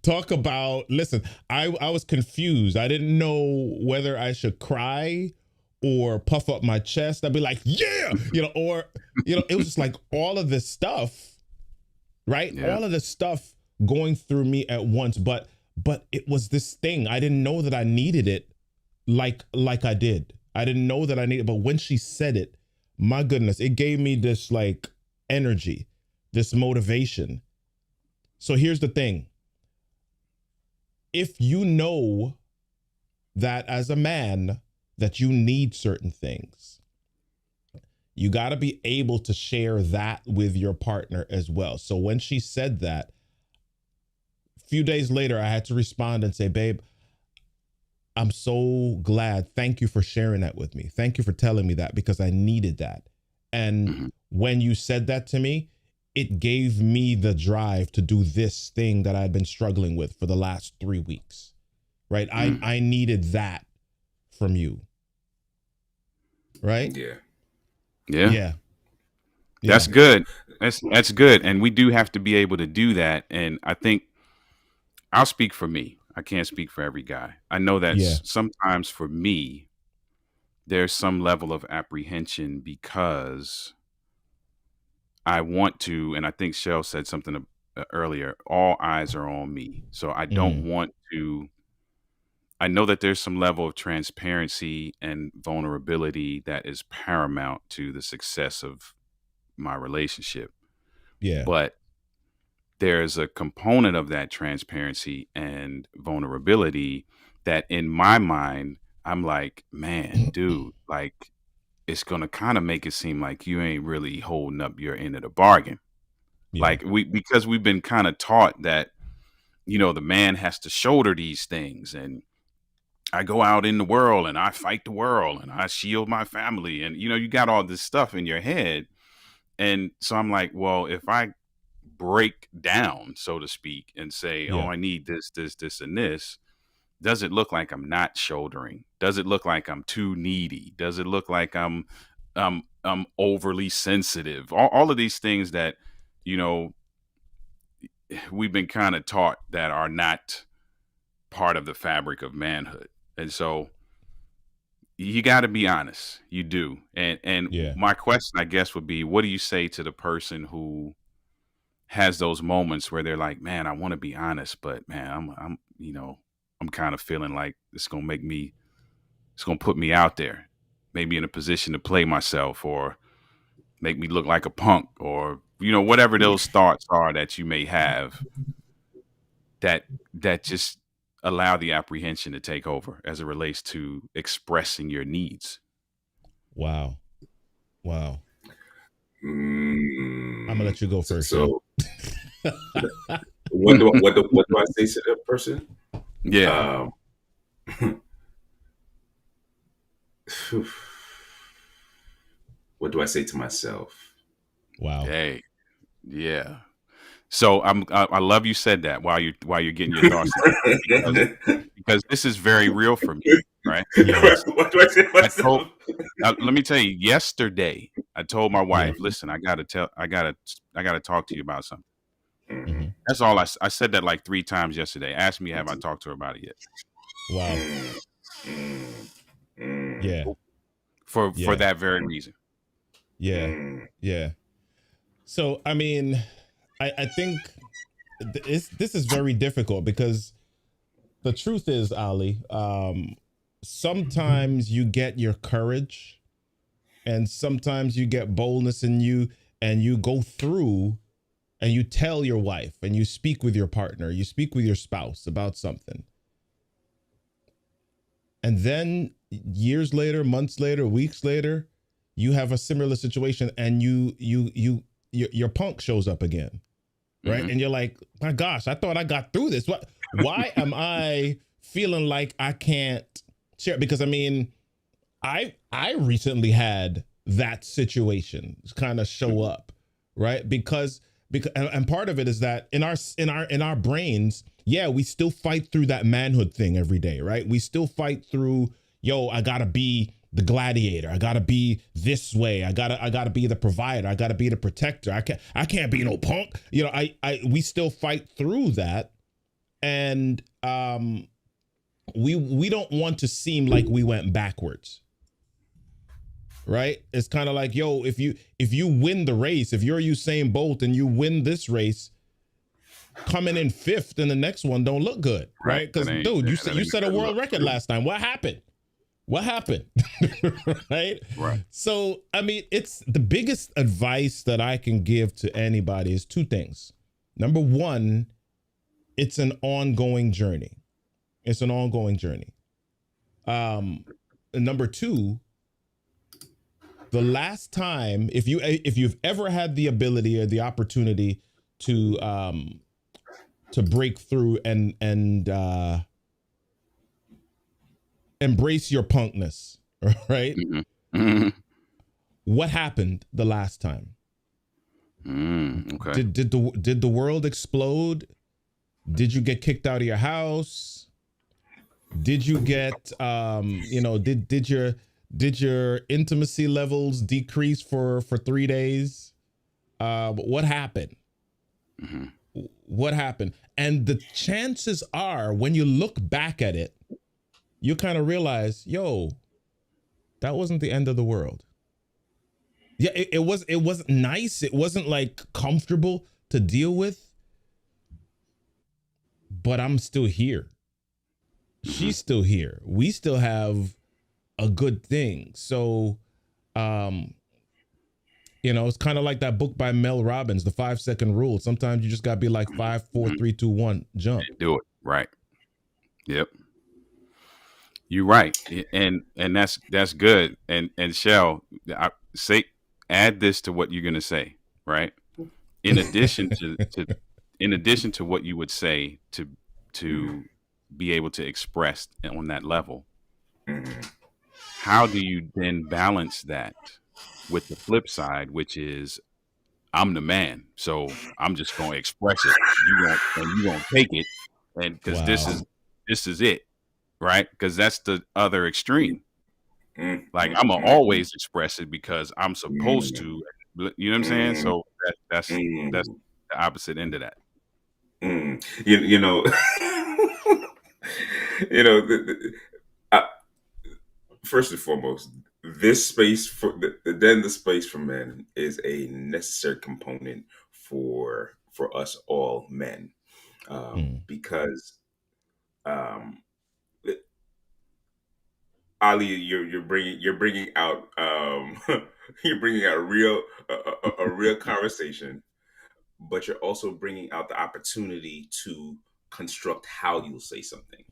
[SPEAKER 1] talk about, listen, I was confused. I didn't know whether I should cry or puff up my chest. I'd be like, yeah, or, it was just like all of this stuff, right?
[SPEAKER 2] Yeah.
[SPEAKER 1] All of this stuff going through me at once. But it was this thing. I didn't know that I needed it like I did. I didn't know that I needed it. But when she said it, my goodness, it gave me this like energy, this motivation. So here's the thing. If you know that as a man that you need certain things, you got to be able to share that with your partner as well. So when she said that, a few days later, I had to respond and say, babe, I'm so glad. Thank you for sharing that with me. Thank you for telling me that, because I needed that. And
[SPEAKER 2] Mm-hmm.
[SPEAKER 1] when you said that to me, it gave me the drive to do this thing that I'd been struggling with for the last 3 weeks. Right?
[SPEAKER 2] Mm.
[SPEAKER 1] I needed that from you. Right?
[SPEAKER 3] Yeah.
[SPEAKER 2] Yeah.
[SPEAKER 1] Yeah.
[SPEAKER 2] That's
[SPEAKER 1] Yeah.
[SPEAKER 2] good. That's good. And we do have to be able to do that. And I think I'll speak for me. I can't speak for every guy. I know that
[SPEAKER 1] Yeah.
[SPEAKER 2] sometimes for me, there's some level of apprehension because I want to, and I think Shell said something earlier, all eyes are on me. So I don't
[SPEAKER 1] Mm.
[SPEAKER 2] want to, I know that there's some level of transparency and vulnerability that is paramount to the success of my relationship.
[SPEAKER 1] Yeah.
[SPEAKER 2] But there's a component of that transparency and vulnerability that in my mind, I'm like, man, dude, like it's going to kind of make it seem like you ain't really holding up your end of the bargain.
[SPEAKER 1] Yeah.
[SPEAKER 2] Like because we've been kind of taught that, the man has to shoulder these things, and I go out in the world and I fight the world and I shield my family. And, you got all this stuff in your head. And so I'm like, well, if I break down, so to speak, and say, oh,
[SPEAKER 1] Yeah.
[SPEAKER 2] I need this, this, this, and this, does it look like I'm not shouldering? Does it look like I'm too needy? Does it look like I'm overly sensitive? All of these things that, we've been kind of taught that are not part of the fabric of manhood. And so you got to be honest. You do. And
[SPEAKER 1] Yeah.
[SPEAKER 2] my question, I guess, would be, what do you say to the person who has those moments where they're like, man, I want to be honest, but man, I'm kind of feeling like it's going to put me out there, maybe in a position to play myself or make me look like a punk, or, whatever those thoughts are that you may have that just allow the apprehension to take over as it relates to expressing your needs.
[SPEAKER 1] Wow. Wow. I'm gonna
[SPEAKER 3] Mm,
[SPEAKER 1] let you go
[SPEAKER 3] so,
[SPEAKER 1] first, Shell.
[SPEAKER 3] so what do I say to that person?
[SPEAKER 2] Yeah.
[SPEAKER 3] What do I say to myself?
[SPEAKER 1] Wow.
[SPEAKER 2] Hey, yeah. So I love you said that while you're getting your thoughts together, because this is very real for me, right?
[SPEAKER 1] Yeah.
[SPEAKER 3] What do I say to
[SPEAKER 2] I told,
[SPEAKER 3] myself?
[SPEAKER 2] let me tell you, yesterday I told my
[SPEAKER 1] Yeah.
[SPEAKER 2] wife, listen, I gotta talk to you about something.
[SPEAKER 1] Mm-hmm.
[SPEAKER 2] That's all I said that like 3 times yesterday. Ask me, have I talked to her about it yet?
[SPEAKER 1] Wow.
[SPEAKER 3] Mm, mm,
[SPEAKER 1] Yeah.
[SPEAKER 2] for
[SPEAKER 1] Yeah.
[SPEAKER 2] that very reason.
[SPEAKER 1] Yeah. Yeah. So I mean, I think this is very difficult because the truth is, Ali, sometimes you get your courage and sometimes you get boldness in you and you go through and you tell your wife and you speak with your partner, you speak with your spouse about something. And then years later, months later, weeks later, you have a similar situation and your punk shows up again. Right.
[SPEAKER 2] Mm-hmm.
[SPEAKER 1] And you're like, my gosh, I thought I got through this. Why am I feeling like I can't share? Because I mean, I recently had that situation kind of show up, right? Because and part of it is that in our brains, yeah, we still fight through that manhood thing every day, right? We still fight through, yo, I gotta be the gladiator. I gotta be this way. I gotta be the provider. I gotta be the protector. I can't be no punk. You know, we still fight through that, and we don't want to seem like we went backwards. Right? It's kind of like, yo, if you win the race, if you're Usain Bolt and you win this race, coming in fifth in the next one don't look good, right? Because dude, you set a world record last time. What happened? What happened? Right?
[SPEAKER 2] Right.
[SPEAKER 1] So, I mean, it's the biggest advice that I can give to anybody is two things. Number one, it's an ongoing journey. It's an ongoing journey. And number two, the last time, if you've ever had the ability or the opportunity to break through and embrace your punkness, right?
[SPEAKER 2] Mm-hmm. Mm-hmm.
[SPEAKER 1] What happened the last time?
[SPEAKER 2] Okay.
[SPEAKER 1] Did the world explode? Did you get kicked out of your house? Did you get did your intimacy levels decrease for 3 days? What happened?
[SPEAKER 2] Mm-hmm.
[SPEAKER 1] What happened? And the chances are, when you look back at it, you kind of realize, yo, that wasn't the end of the world. Yeah, it wasn't nice. It wasn't like comfortable to deal with, but I'm still here. She's still here. We still have a good thing. So, it's kind of like that book by Mel Robbins, The 5-Second Rule. Sometimes you just gotta be like 5, 4, 3, 2, 1, jump.
[SPEAKER 2] Do it. Right. Yep. You're right. And that's good. And Shell, add this to what you're gonna say, right? In addition to what you would say to be able to express on that level, how do you then balance that with the flip side, which is I'm the man, so I'm just going to express it. You gonna take it, and because
[SPEAKER 1] Wow.
[SPEAKER 2] this is it, right? Because that's the other extreme. Like I'm gonna always express it because I'm supposed to. You know what I'm saying? So that's the opposite end of that.
[SPEAKER 3] You know, first and foremost, this space the space for men is a necessary component for us all men, because Ali, you're bringing out you're bringing out a real conversation, but you're also bringing out the opportunity to construct how you'll say something,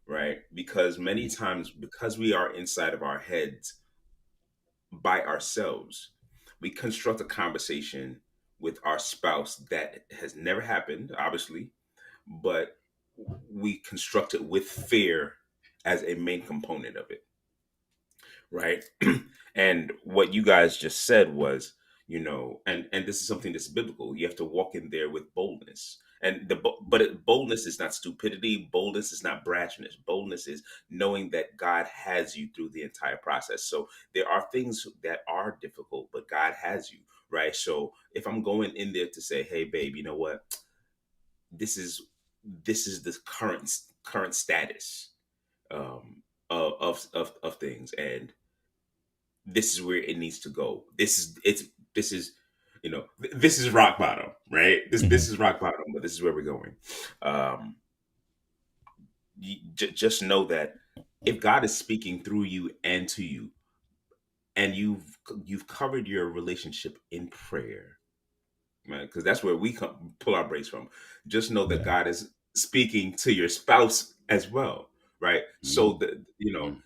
[SPEAKER 3] right? Because many times, because we are inside of our heads by ourselves, we construct a conversation with our spouse that has never happened, obviously, but we construct it with fear as a main component of it, right? And what you guys just said was, and this is something that's biblical. You have to walk in there with boldness, and boldness is not stupidity. Boldness is not brashness. Boldness is knowing that God has you through the entire process. So there are things that are difficult, but God has you, right? So if I'm going in there to say, hey babe, you know what, this is the current status, of of things, and this is where it needs to go. This is rock bottom, right? This is rock bottom, but this is where we're going. Um, just know that if God is speaking through you and to you, and you've covered your relationship in prayer, right? Because that's where we pull our brakes from. Just know that
[SPEAKER 1] Yeah.
[SPEAKER 3] God is speaking to your spouse as well, right? So that
[SPEAKER 2] Mhm.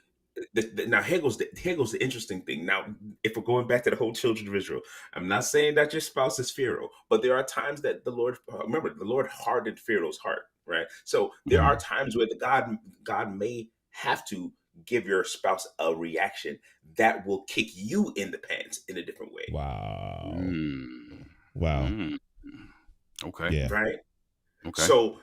[SPEAKER 3] now here goes the interesting thing. Now, if we're going back to the whole children of Israel, I'm not saying that your spouse is Pharaoh, but there are times that the Lord, remember, the Lord hardened Pharaoh's heart, right? So there are times where God may have to give your spouse a reaction that will kick you in the pants in a different way,
[SPEAKER 1] Wow.
[SPEAKER 2] Mm.
[SPEAKER 1] Wow.
[SPEAKER 2] Mm. Okay.
[SPEAKER 1] Yeah.
[SPEAKER 3] right?
[SPEAKER 2] Okay.
[SPEAKER 3] So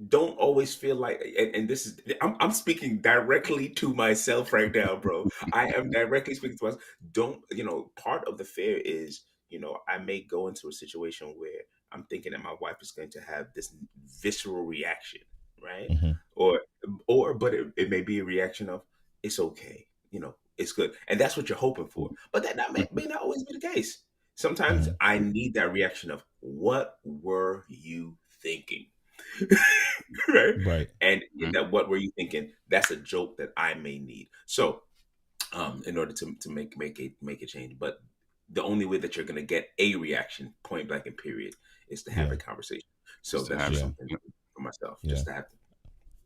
[SPEAKER 3] don't always feel like, and this is, I'm speaking directly to myself right now, bro. I am directly speaking to myself. Don't, part of the fear is, I may go into a situation where I'm thinking that my wife is going to have this visceral reaction, right?
[SPEAKER 1] Hmm.
[SPEAKER 3] But it may be a reaction of, it's okay, it's good. And that's what you're hoping for. But that may not always be the case. Sometimes
[SPEAKER 1] Hmm.
[SPEAKER 3] I need that reaction of, what were you thinking? Right?
[SPEAKER 1] Right.
[SPEAKER 3] And in
[SPEAKER 2] Mhm.
[SPEAKER 3] that, what were you thinking? That's a joke that I may need. So, in order to make a change, but the only way that you're going to get a reaction, point blank and period, is to have
[SPEAKER 1] Yeah.
[SPEAKER 3] a conversation. So
[SPEAKER 2] Just to
[SPEAKER 3] that's
[SPEAKER 2] have
[SPEAKER 3] just
[SPEAKER 1] Yeah.
[SPEAKER 2] it.
[SPEAKER 3] something
[SPEAKER 2] Yep.
[SPEAKER 3] for myself,
[SPEAKER 1] Yeah.
[SPEAKER 3] just to have.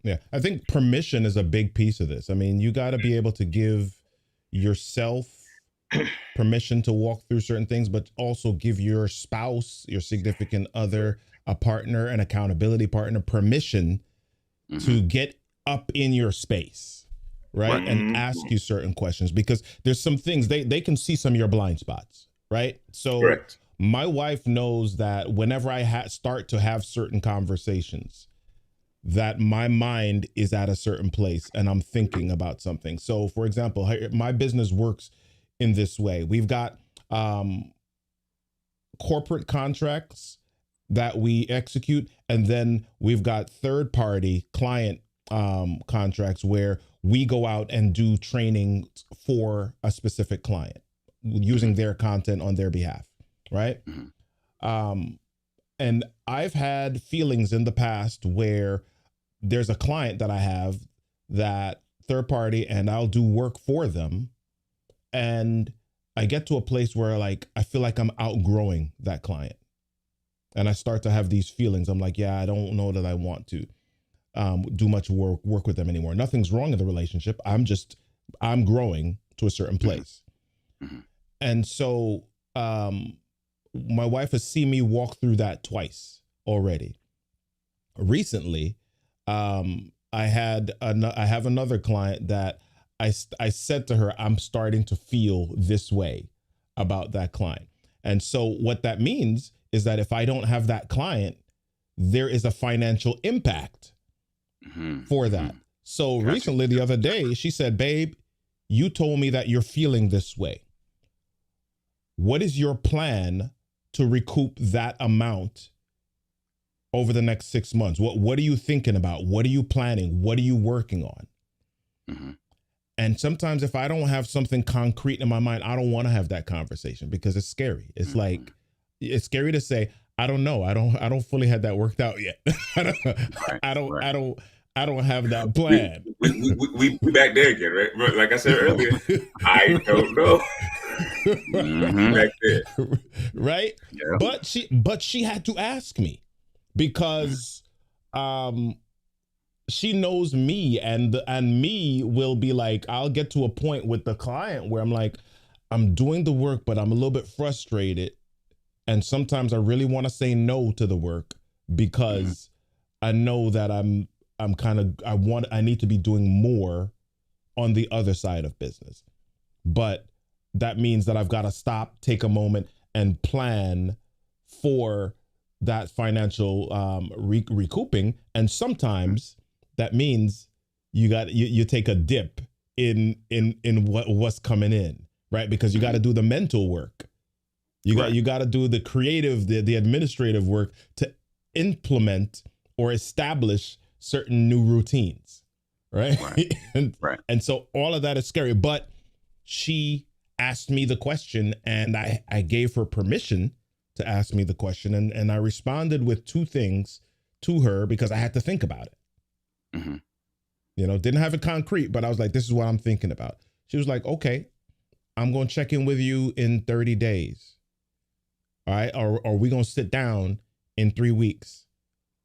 [SPEAKER 1] Yeah. I think permission is a big piece of this. I mean, you got to be able to give yourself permission to walk through certain things, but also give your spouse, your significant other, a partner, an accountability partner, permission to
[SPEAKER 2] Mhm.
[SPEAKER 1] get up in your space, right?
[SPEAKER 2] Right.
[SPEAKER 1] And
[SPEAKER 3] Mhm.
[SPEAKER 1] ask you certain questions, because there's some things they can see some of your blind spots, right? So
[SPEAKER 3] Correct.
[SPEAKER 1] my wife knows that whenever I start to have certain conversations, that my mind is at a certain place and I'm thinking about something. So, for example, my business works in this way. We've got um, corporate contracts that we execute, and then we've got third party client contracts where we go out and do training for a specific client using
[SPEAKER 2] Mhm.
[SPEAKER 1] their content on their behalf, right?
[SPEAKER 2] Mhm.
[SPEAKER 1] Um, and I've had feelings in the past where there's a client that I have that third party, and I'll do work for them, and I get to a place where like I feel like I'm outgrowing that client, and I start to have these feelings. I'm like, yeah, I don't know that I want to do much work with them anymore. Nothing's wrong in the relationship. I'm growing to a certain
[SPEAKER 2] Mhm.
[SPEAKER 1] place,
[SPEAKER 2] Mhm.
[SPEAKER 1] and so my wife has seen me walk through that twice already. Recently, I have another client that I said to her, I'm starting to feel this way about that client. And so what that means is that if I don't have that client, there is a financial impact
[SPEAKER 2] Mhm.
[SPEAKER 1] for that.
[SPEAKER 2] Mhm.
[SPEAKER 1] So
[SPEAKER 2] Gotcha.
[SPEAKER 1] recently, the other day, she said, babe, you told me that you're feeling this way. What is your plan to recoup that amount over the next 6 months? What are you thinking about? What are you planning? What are you working on?
[SPEAKER 2] Mhm.
[SPEAKER 1] And sometimes if I don't have something concrete in my mind, I don't want to have that conversation because it's scary. It's
[SPEAKER 2] Mhm.
[SPEAKER 1] like it's scary to say, I don't know. I don't fully have that worked out yet. I don't
[SPEAKER 2] Right.
[SPEAKER 1] I don't
[SPEAKER 2] Right.
[SPEAKER 1] I don't I don't have that
[SPEAKER 3] We
[SPEAKER 1] plan.
[SPEAKER 3] we back there again, right? But like I said earlier, I don't know. We
[SPEAKER 2] Mhm.
[SPEAKER 3] back there.
[SPEAKER 1] Right?
[SPEAKER 2] Yep.
[SPEAKER 1] But she had to ask me
[SPEAKER 2] Mhm.
[SPEAKER 1] because um she knows me, and me will be like, I'll get to a point with the client where I'm like, I'm doing the work but I'm a little bit frustrated, and sometimes I really want to say no to the work
[SPEAKER 2] Mhm.
[SPEAKER 1] because I know that I'm kind of I need to be doing more on the other side of business, but that means that I've got to stop, take a moment, and plan for that financial recouping. And
[SPEAKER 2] Mhm.
[SPEAKER 1] sometimes that means you take a dip in what's coming in, right? Because you got
[SPEAKER 2] Mhm.
[SPEAKER 1] to do the mental work.
[SPEAKER 2] Right.
[SPEAKER 1] You got to do the creative, the administrative work to implement or establish certain new routines, right?
[SPEAKER 2] Right.
[SPEAKER 1] and,
[SPEAKER 2] Right.
[SPEAKER 1] and so all of that is scary. But she asked me the question, and I gave her permission to ask me the question, and I responded with two things to her because I had to think about it.
[SPEAKER 2] Mm-hmm.
[SPEAKER 1] You know, didn't have it concrete, but I was like, this is what I'm thinking about. She was like, okay, I'm going to check in with you in 30 days. All right. Or are we going to sit down in 3 weeks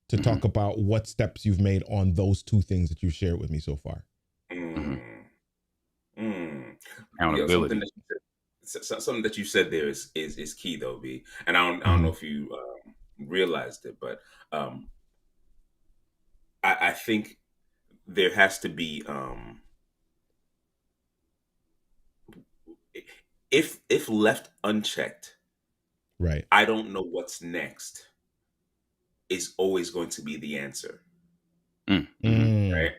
[SPEAKER 1] to talk about what steps you've made on those two things that you shared with me so far?
[SPEAKER 2] Mm-hmm.
[SPEAKER 3] Something
[SPEAKER 2] Accountability.
[SPEAKER 3] something that you said there is key though, B. And I don't know if you realized it, but I think there has to be if left unchecked,
[SPEAKER 1] Right.
[SPEAKER 3] I don't know what's next is always going to be the answer. Right.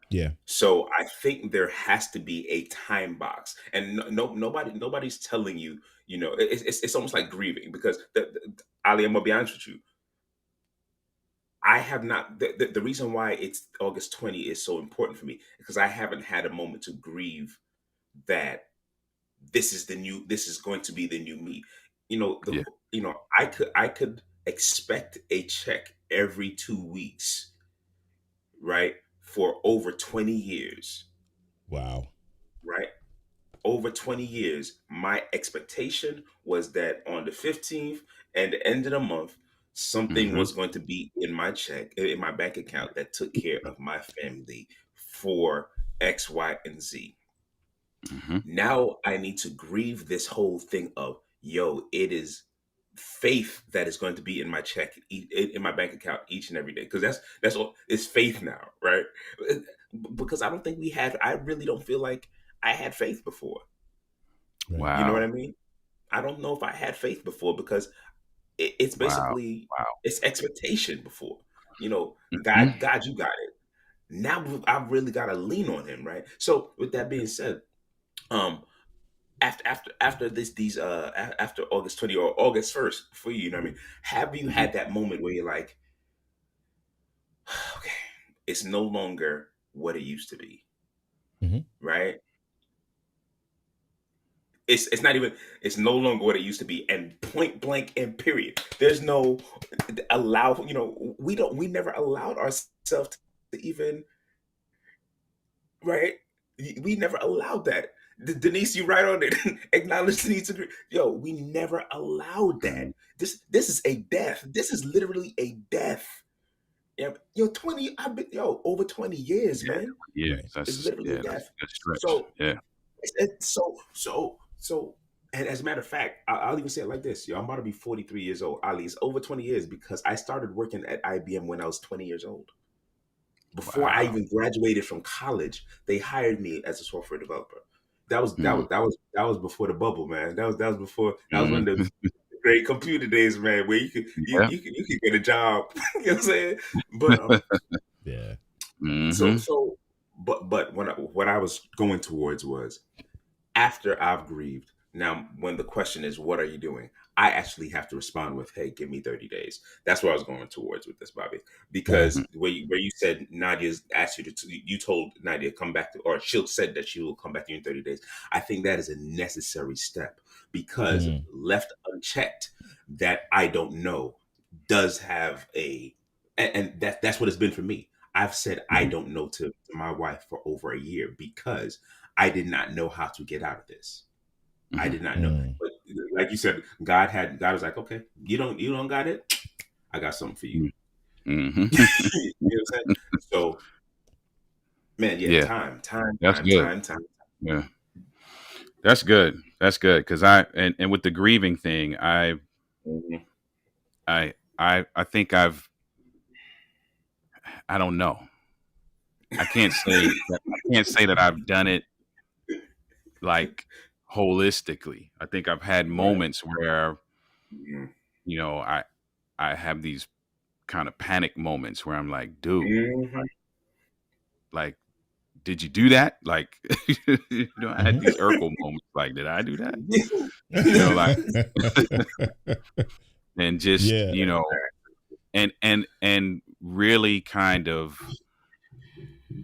[SPEAKER 1] Yeah.
[SPEAKER 3] So I think there has to be a time box, and nobody's telling you. You know, it's almost like grieving because Ali, I'm gonna be honest with you. I have not. The reason why it's August 20 is so important for me because I haven't had a moment to grieve that this is the new. This is going to be the new me. You know,
[SPEAKER 2] Yeah.
[SPEAKER 3] I could expect a check every 2 weeks, right, for over 20 years,
[SPEAKER 1] Wow.
[SPEAKER 3] right? Over 20 years, my expectation was that on the 15th and the end of the month, something
[SPEAKER 2] Mm-hmm.
[SPEAKER 3] was going to be in my check, in my bank account that took care of my family for X, Y, and Z.
[SPEAKER 2] Mm-hmm.
[SPEAKER 3] Now I need to grieve this whole thing of, yo, it is faith that is going to be in my check, in my bank account each and every day. Because that's all, it's faith now, right? Because I don't think I really don't feel like I had faith before.
[SPEAKER 1] Right.
[SPEAKER 3] You know what I
[SPEAKER 2] Wow.
[SPEAKER 3] mean? I don't know if I had faith before because it's
[SPEAKER 2] Wow.
[SPEAKER 3] basically
[SPEAKER 2] Wow.
[SPEAKER 3] it's expectation before. You know,
[SPEAKER 2] Mm-hmm.
[SPEAKER 3] God, you got it. Now I've really got to lean on Him, right? So with that being said, um, after after August 20 or August 1st for you, you know what I mean? Have you
[SPEAKER 2] Mm-hmm.
[SPEAKER 3] had that moment where you're like, okay, it's no longer what it used to be,
[SPEAKER 1] Mm-hmm.
[SPEAKER 3] right? It's not even it's no longer what it used to be, and point blank and period. There's no allow. You know, we never allowed ourselves to even, right. We never allowed that. Denise, you right on it. Acknowledge the needs. Yo, we never allowed
[SPEAKER 2] Mm-hmm.
[SPEAKER 3] that. This is a death. This is literally a death. Yeah, yo, 20. I've been over 20 years,
[SPEAKER 2] Yeah.
[SPEAKER 3] man.
[SPEAKER 2] Years.
[SPEAKER 1] Right.
[SPEAKER 3] It's
[SPEAKER 2] That's
[SPEAKER 3] literally a
[SPEAKER 2] that's
[SPEAKER 3] death.
[SPEAKER 2] a good stretch.
[SPEAKER 3] So
[SPEAKER 2] Yeah.
[SPEAKER 3] so, and as a matter of fact, I'll even say it like this. Yo, I'm about to be 43 years old. Ali, it's over 20 years because I started working at IBM when I was 20 years old. Before I
[SPEAKER 2] Wow.
[SPEAKER 3] even graduated from college, they hired me as a software developer.
[SPEAKER 2] Mm-hmm.
[SPEAKER 3] That was before the bubble, man. That was before that was one of
[SPEAKER 2] Mm-hmm.
[SPEAKER 3] the great computer days, man, where
[SPEAKER 2] Yeah.
[SPEAKER 3] you could get a job. You know what I'm saying? But
[SPEAKER 1] Yeah.
[SPEAKER 2] Mm-hmm.
[SPEAKER 3] but what I was going towards was after I've grieved. Now, when the question is, what are you doing? I actually have to respond with, hey, give me 30 days. That's what I was going towards with this, Bobby.
[SPEAKER 1] Wow.
[SPEAKER 3] Because where you said Nadia's asked you you told Nadia come back to, or she said that she will come back to you in 30 days. I think that is a necessary step because
[SPEAKER 1] Mm.
[SPEAKER 3] left unchecked, that I don't know does have and that's what it's been for me. I've said I
[SPEAKER 2] Mm-hmm.
[SPEAKER 3] don't know to my wife for over a year because I did not know how to get out of this. I
[SPEAKER 2] Mm-hmm.
[SPEAKER 3] did not know.
[SPEAKER 1] Mm.
[SPEAKER 3] But like you said, God was like, okay, you don't got it. I got something for you.
[SPEAKER 2] Mm-hmm.
[SPEAKER 3] You know what I'm saying? So, man, yeah,
[SPEAKER 2] Yeah. That's good.
[SPEAKER 3] time.
[SPEAKER 2] Yeah. That's good. That's good. Cause and with the grieving thing,
[SPEAKER 3] Mhm.
[SPEAKER 2] I think I don't know. I can't say that I've done it like holistically. I think I've had
[SPEAKER 3] Right.
[SPEAKER 2] moments where,
[SPEAKER 3] Mhm.
[SPEAKER 2] you know, I have these kind of panic moments where I'm like, dude,
[SPEAKER 3] Mhm.
[SPEAKER 2] like, did you do that? Like, you know, I had
[SPEAKER 1] Mhm.
[SPEAKER 2] these Urkel moments. Like, did I do that? You know, like, and just,
[SPEAKER 1] Yeah.
[SPEAKER 2] you know, and really kind of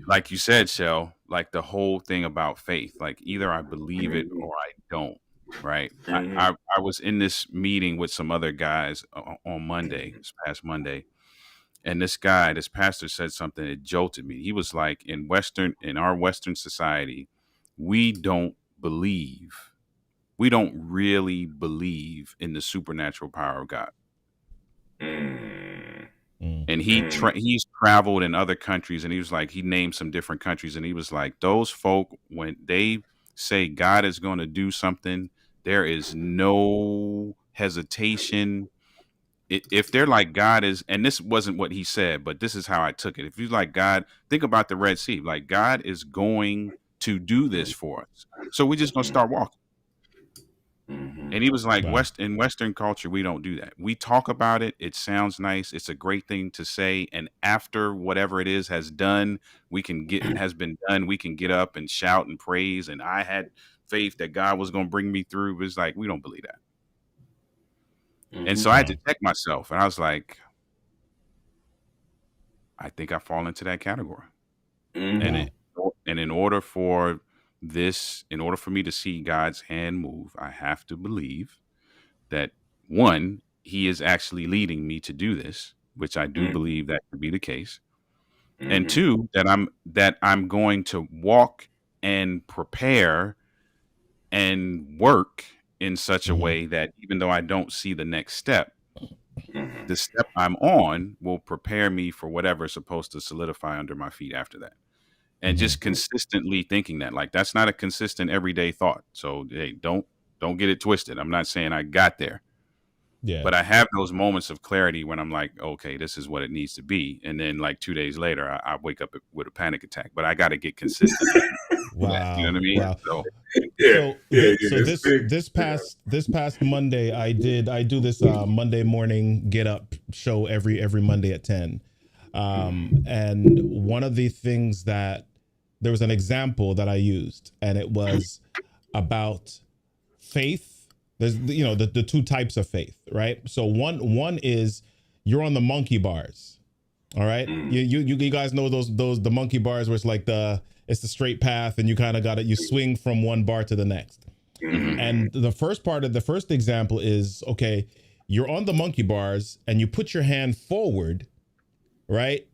[SPEAKER 2] like you said, Shell, like the whole thing about faith, like either I believe it
[SPEAKER 3] Mhm.
[SPEAKER 2] or I don't. Right.
[SPEAKER 3] Mhm.
[SPEAKER 2] I was in this meeting with some other guys on Monday, this past Monday, and this pastor said something that jolted me. He was like, in our Western society, we don't believe, we don't really believe in the supernatural power of God.
[SPEAKER 3] Mm.
[SPEAKER 1] Mm.
[SPEAKER 2] And
[SPEAKER 3] Mm.
[SPEAKER 2] he's traveled in other countries, and he was like, he named some different countries, and he was like, those folk, when they say God is going to do something, there is no hesitation. If they're like, God is, and this wasn't what he said, but this is how I took it. If you like God, think about the Red Sea, like God is going to do this for us, so we're just going to
[SPEAKER 3] Mhm.
[SPEAKER 2] start walking.
[SPEAKER 3] Mhm.
[SPEAKER 2] And he was like,
[SPEAKER 1] Wow.
[SPEAKER 2] in Western culture, we don't do that. We talk about it. It sounds nice. It's a great thing to say. And after whatever it is has been done, we can get up and shout and praise. And I had faith that God was going to bring me through. But it's like, we don't believe that. And
[SPEAKER 3] Mhm.
[SPEAKER 2] so I had to
[SPEAKER 1] Wow.
[SPEAKER 2] check myself. And I was like, I think I fall into that category. And
[SPEAKER 3] Mhm.
[SPEAKER 1] Wow.
[SPEAKER 2] it, and in order for me to see God's hand move, I have to believe that, one, he is actually leading me to do this, which I do
[SPEAKER 3] Mhm.
[SPEAKER 2] believe that to be the case, and
[SPEAKER 3] Mhm.
[SPEAKER 2] two, that I'm going to walk and prepare and work in such a
[SPEAKER 1] Hmm.
[SPEAKER 2] way that even though I don't see the next step,
[SPEAKER 3] Mhm.
[SPEAKER 2] the step I'm on will prepare me for whatever is supposed to solidify under my feet after that. And
[SPEAKER 1] Hmm.
[SPEAKER 2] just consistently thinking that, like, that's not a consistent everyday thought. So hey, don't get it twisted. I'm not saying I got there,
[SPEAKER 1] Yeah.
[SPEAKER 2] but I have those moments of clarity when I'm like, okay, this is what it needs to be. And then like 2 days later, I wake up with a panic attack, but I got to get consistent in that. You know what
[SPEAKER 1] Wow.
[SPEAKER 2] I mean?
[SPEAKER 1] Wow.
[SPEAKER 2] So
[SPEAKER 3] Yeah. Yeah. Yeah.
[SPEAKER 1] So
[SPEAKER 3] That's
[SPEAKER 1] this
[SPEAKER 3] big. Yeah.
[SPEAKER 1] this past Monday, I do this Monday morning get up show every Monday at 10. And one of the things that there was an example that I used, and it was about faith. There's the two types of faith, right? So one is you're on the monkey bars. All right.
[SPEAKER 3] Mm.
[SPEAKER 1] You guys know those the monkey bars where it's the straight path and you kind of got it, you swing from one bar to the next.
[SPEAKER 2] mhm,
[SPEAKER 3] Mhm.
[SPEAKER 1] And the first example is, okay, you're on the monkey bars and you put your hand forward, right?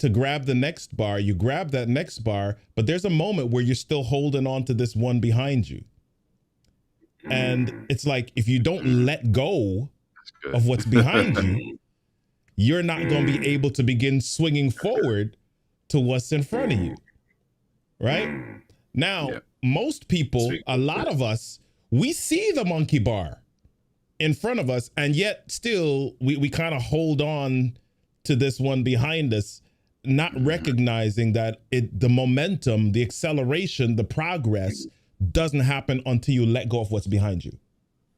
[SPEAKER 1] To grab the next bar, you grab that next bar, but there's a moment where you're still holding on to this one behind you. And
[SPEAKER 3] Mm.
[SPEAKER 1] it's like if you don't let go
[SPEAKER 2] good.
[SPEAKER 1] of what's behind you, you're not going to be
[SPEAKER 3] Mm.
[SPEAKER 1] able to begin swinging forward to what's in front of you,
[SPEAKER 3] Mm.
[SPEAKER 1] right?
[SPEAKER 3] Mm.
[SPEAKER 1] Now,
[SPEAKER 2] Yeah.
[SPEAKER 1] most people,
[SPEAKER 3] Speak
[SPEAKER 1] a
[SPEAKER 3] of
[SPEAKER 1] lot of us, we see the monkey bar in front of us, and yet still we kind of hold on to this one behind us, not
[SPEAKER 3] Mhm.
[SPEAKER 1] recognizing that the momentum, the acceleration, the progress doesn't happen until you let go of what's behind you,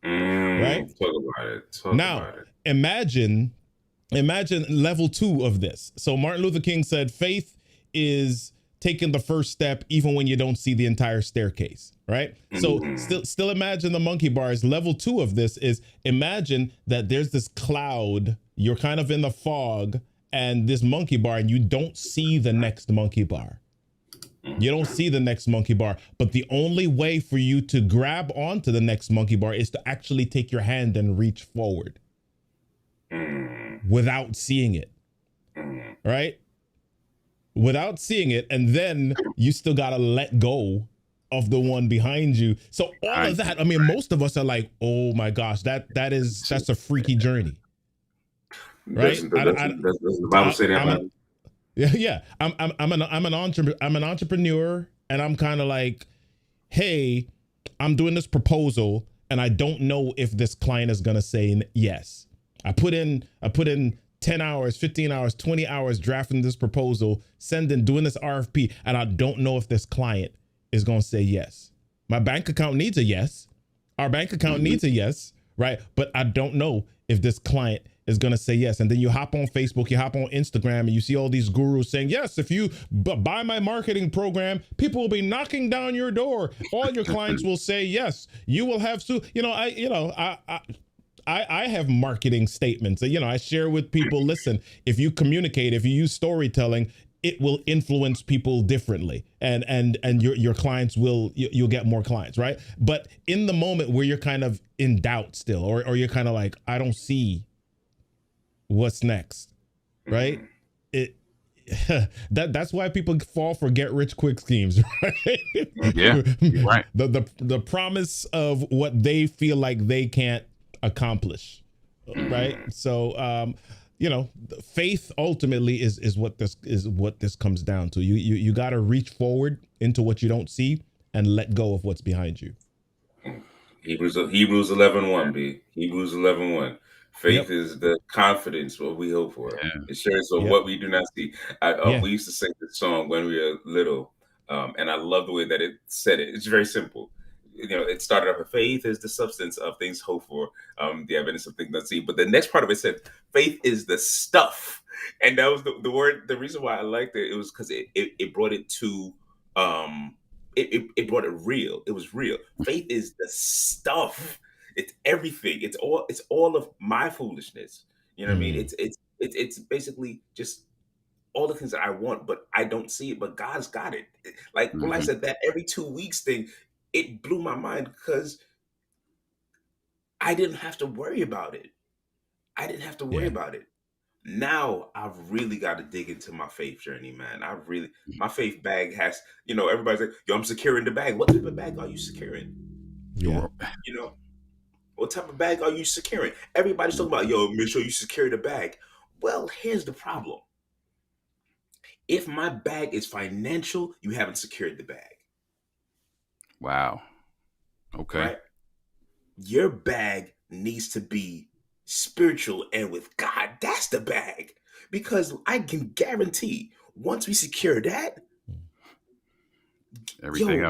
[SPEAKER 1] right?
[SPEAKER 3] Talk about it. Talk
[SPEAKER 1] Now,
[SPEAKER 3] about it.
[SPEAKER 1] imagine level 2 of this. So Martin Luther King said faith is taking the first step even when you don't see the entire staircase, right? So
[SPEAKER 3] Mhm.
[SPEAKER 1] still imagine the monkey bars. Level 2 of this is imagine that there's this cloud, you're kind of in the fog, and this monkey bar, and you don't see the next monkey bar. You don't see the next monkey bar, but the only way for you to grab onto the next monkey bar is to actually take your hand and reach forward
[SPEAKER 3] Mm.
[SPEAKER 1] without seeing it,
[SPEAKER 3] Mm.
[SPEAKER 1] right? Without seeing it, and then you still got to let go of the one behind you. So all of
[SPEAKER 2] Behind you.
[SPEAKER 1] that, I mean, most of us are like, "Oh my gosh, that's a freaky journey." Right?
[SPEAKER 3] Doesn't the Bible say that
[SPEAKER 1] I'm
[SPEAKER 3] about
[SPEAKER 1] a yeah, I'm an entrepreneur, and I'm kind of like, "Hey, I'm doing this proposal and I don't know if this client is going to say yes." I put in 10 hours, 15 hours, 20 hours drafting this proposal, doing this RFP, and I don't know if this client is going to say yes. My bank account needs a yes. Our bank account
[SPEAKER 3] Mhm.
[SPEAKER 1] needs a yes, right? But I don't know if this client is going to say yes. And then you hop on Facebook, you hop on Instagram, and you see all these gurus saying, yes, if you buy my marketing program, people will be knocking down your door. All your clients will say yes. You will have I have marketing statements. I share with people, listen, if you communicate, if you use storytelling, it will influence people differently, and your clients will, you'll get more clients, right? But in the moment where you're kind of in doubt still, or you're kind of like, I don't see what's next, right? It that's why people fall for get rich quick schemes, right?
[SPEAKER 2] Yeah, you're right.
[SPEAKER 1] The promise of what they feel like they can't accomplish, right? So faith ultimately is what this comes down to. You got to reach forward into what you don't see and let go of what's behind you.
[SPEAKER 3] Hebrews 11:1, B. Hebrews 11:1. Faith
[SPEAKER 1] Yep.
[SPEAKER 3] is the confidence what we hope for.
[SPEAKER 2] Yeah.
[SPEAKER 3] Assurance of
[SPEAKER 1] Yep.
[SPEAKER 3] what we do not see.
[SPEAKER 1] Yeah.
[SPEAKER 3] We used to sing this song when we were little, and I love the way that it said it. It's very simple. It started off with faith is the substance of things hoped for, the evidence of things not seen. But the next part of it said faith is the stuff, and that was the word. The reason why I liked it was because it brought it to it brought it real. It was real. Faith is the stuff. It's everything. It's all of my foolishness. You know what I mean? It's basically just all the things that I want, but I don't see it. But God's got it. Like when I said that every 2 weeks thing, it blew my mind because I didn't have to worry about it. I didn't have to worry about it. Now I've really got to dig into my faith journey, man. My faith bag has, everybody's like, yo, I'm securing the bag. What type of bag are you securing?
[SPEAKER 1] Yeah.
[SPEAKER 3] What type of bag are you securing? Everybody's talking about, yo, make sure you secure the bag. Well, here's the problem. If my bag is financial, you haven't secured the bag.
[SPEAKER 2] Wow. Okay.
[SPEAKER 3] Right? Your bag needs to be spiritual and with God. That's the bag. Because I can guarantee once we secure that,
[SPEAKER 2] everything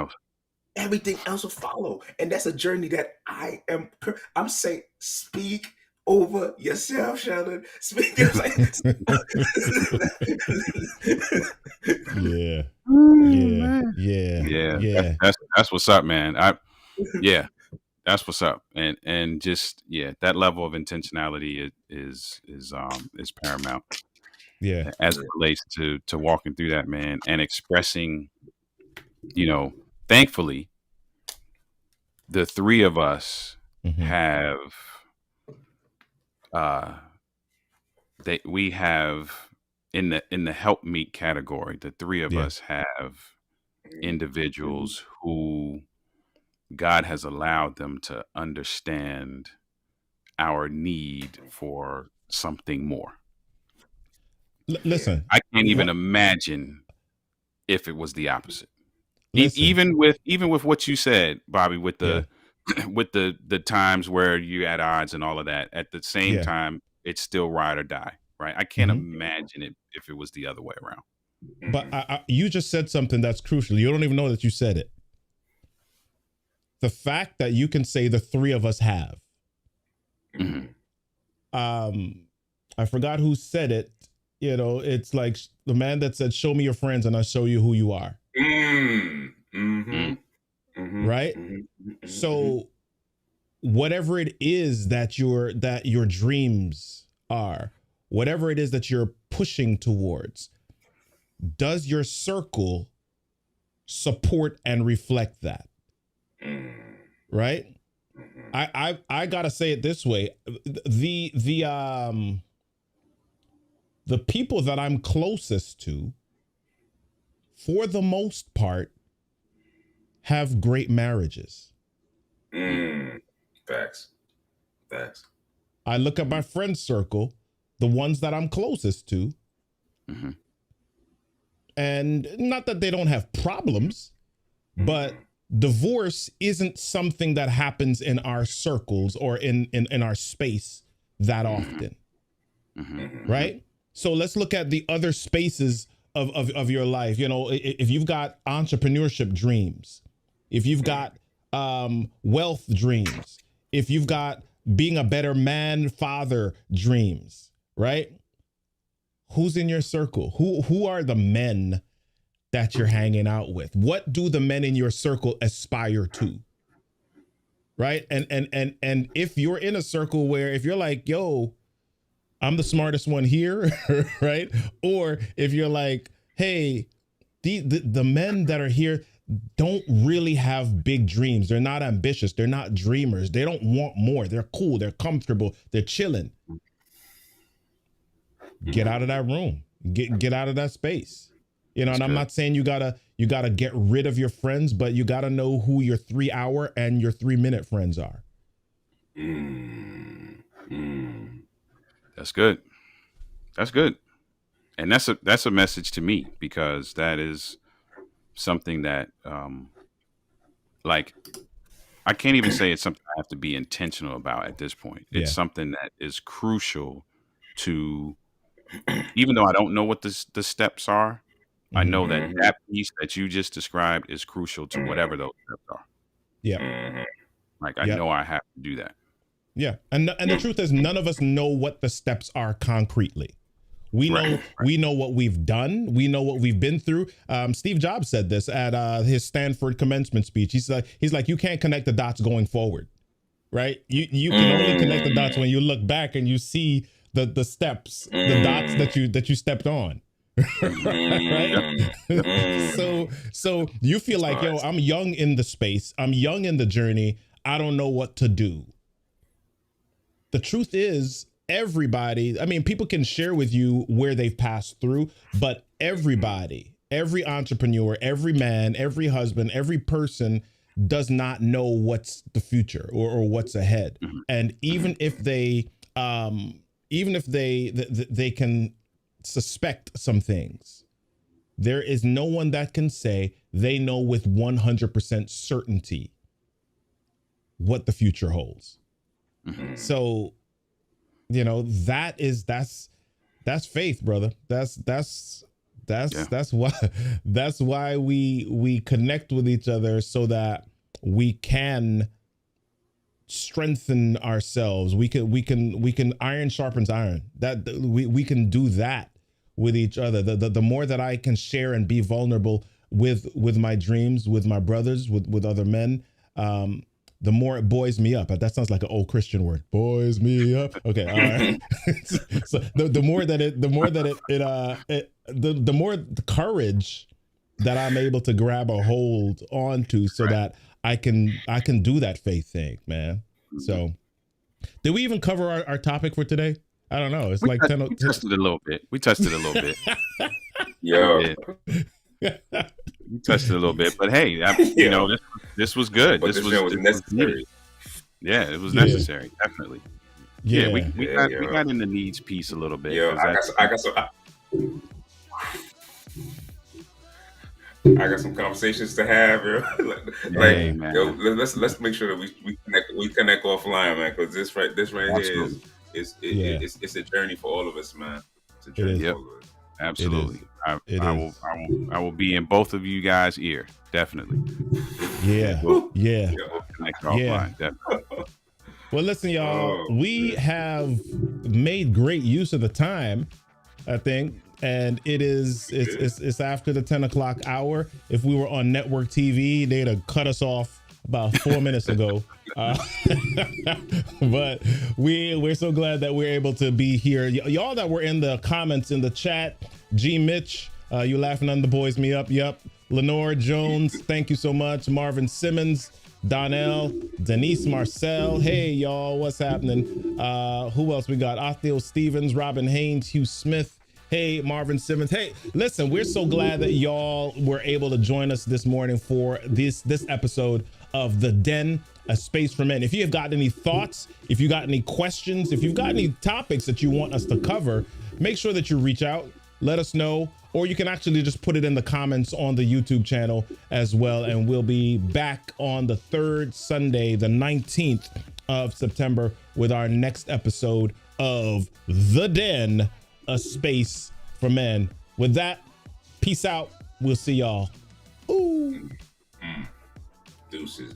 [SPEAKER 3] else will follow. And that's a journey that I'm saying, speak over yourself, Sheldon. Speak.
[SPEAKER 1] Yeah.
[SPEAKER 2] That's what's up, man. That's what's up, and just that level of intentionality is paramount.
[SPEAKER 1] Yeah,
[SPEAKER 2] as it relates to walking through that, man, and expressing. Thankfully, the three of us have we have in the help meet category. The three of us have individuals who God has allowed them to understand our need for something more.
[SPEAKER 1] Listen,
[SPEAKER 2] I can't even imagine if it was the opposite. Even with what you said, Bobby, with the with the times where you're at odds and all of that, at the same time, it's still ride or die, right? I can't imagine it if it was the other way around.
[SPEAKER 1] But you just said something that's crucial. You don't even know that you said it. The fact that you can say the three of us have. I forgot who said it. It's like the man that said, "Show me your friends, and I'll show you who you are." Right. So, whatever it is that your dreams are, whatever it is that you're pushing towards, does your circle support and reflect that? Right. I gotta say it this way. The people that I'm closest to, for the most part, have great marriages.
[SPEAKER 3] Facts.
[SPEAKER 1] I look at my friend circle, the ones that I'm closest to, and not that they don't have problems, but divorce isn't something that happens in our circles or in our space that often. Right? So let's look at the other spaces of your life. If you've got entrepreneurship dreams, if you've got wealth dreams, if you've got being a better man, father dreams, right? Who's in your circle? Who are the men that you're hanging out with? What do the men in your circle aspire to? Right? And if you're in a circle where if you're like, yo, I'm the smartest one here, right? Or if you're like, hey, the men that are here don't really have big dreams. They're not ambitious. They're not dreamers. They don't want more. They're cool. They're comfortable. They're chilling. Get out of that room. Get out of that space. You know, and I'm not saying you gotta get rid of your friends, but you gotta know who your 3 hour and your 3 minute friends are.
[SPEAKER 2] That's good. That's good. And that's a message to me, because that is something that, like, I can't even say it's something I have to be intentional about at this point. It's something that is crucial to, even though I don't know what the steps are, I know that piece that you just described is crucial to whatever those steps are.
[SPEAKER 1] Yeah.
[SPEAKER 2] Like, I know I have to do that.
[SPEAKER 1] Yeah. And the truth is, none of us know what the steps are concretely. We know what we've done. We know what we've been through. Steve Jobs said this at his Stanford commencement speech. He's like, you can't connect the dots going forward, right? You can only connect the dots when you look back and you see the steps, the dots that you stepped on. Right? So you feel like, yo, I'm young in the space. I'm young in the journey. I don't know what to do. The truth is, everybody, I mean, people can share with you where they've passed through, but everybody, every entrepreneur, every man, every husband, every person does not know what's the future or what's ahead. And even if they can suspect some things, there is no one that can say they know with 100% certainty what the future holds. So, you know, that's faith, brother. That's why we connect with each other, so that we can strengthen ourselves. We can iron sharpens iron. That we can do that with each other. The more that I can share and be vulnerable with my dreams, with my brothers, with other men, the more it buoys me up. That sounds like an old Christian word. Buoys me up. Okay, all right. So the more the courage that I'm able to grab a hold onto, so that I can do that faith thing, man. So, did we even cover our topic for today? I don't know. It's we like 10.
[SPEAKER 2] We touched it a little bit. We touched it a little bit.
[SPEAKER 3] Yeah.
[SPEAKER 2] We touched it a little bit, but hey, you know, this was good. This was necessary. Yeah, it was necessary, definitely. Yeah, we got in the needs piece a little bit.
[SPEAKER 3] Yeah, I got some conversations to have. Let's make sure that we connect offline, man, because this right here is it's a journey for all of us, man. It's a journey for all of us.
[SPEAKER 2] Absolutely. I will be in both of you guys' ear, definitely.
[SPEAKER 1] We'll
[SPEAKER 2] connect offline, definitely.
[SPEAKER 1] Well, listen, y'all, we have made great use of the time, I think, and it's after the 10 o'clock hour. If we were on network TV, they'd have cut us off about 4 minutes ago. But we're so glad that we're able to be here. Y'all that were in the comments in the chat, G Mitch, you laughing on the boys me up. Yep. Lenore Jones, thank you so much. Marvin Simmons, Donnell, Denise Marcel. Hey y'all, what's happening? Who else we got? Othniel Stevens, Robin Haynes, Hugh Smith. Hey, Marvin Simmons. Hey, listen, we're so glad that y'all were able to join us this morning for this episode of The Den, a space for men. If you have got any thoughts, if you got any questions, if you've got any topics that you want us to cover, make sure that you reach out, let us know, or you can actually just put it in the comments on the YouTube channel as well. And we'll be back on the third Sunday, the 19th of September, with our next episode of The Den, a space for men. With that, peace out. We'll see y'all. Ooh.
[SPEAKER 3] Deuces.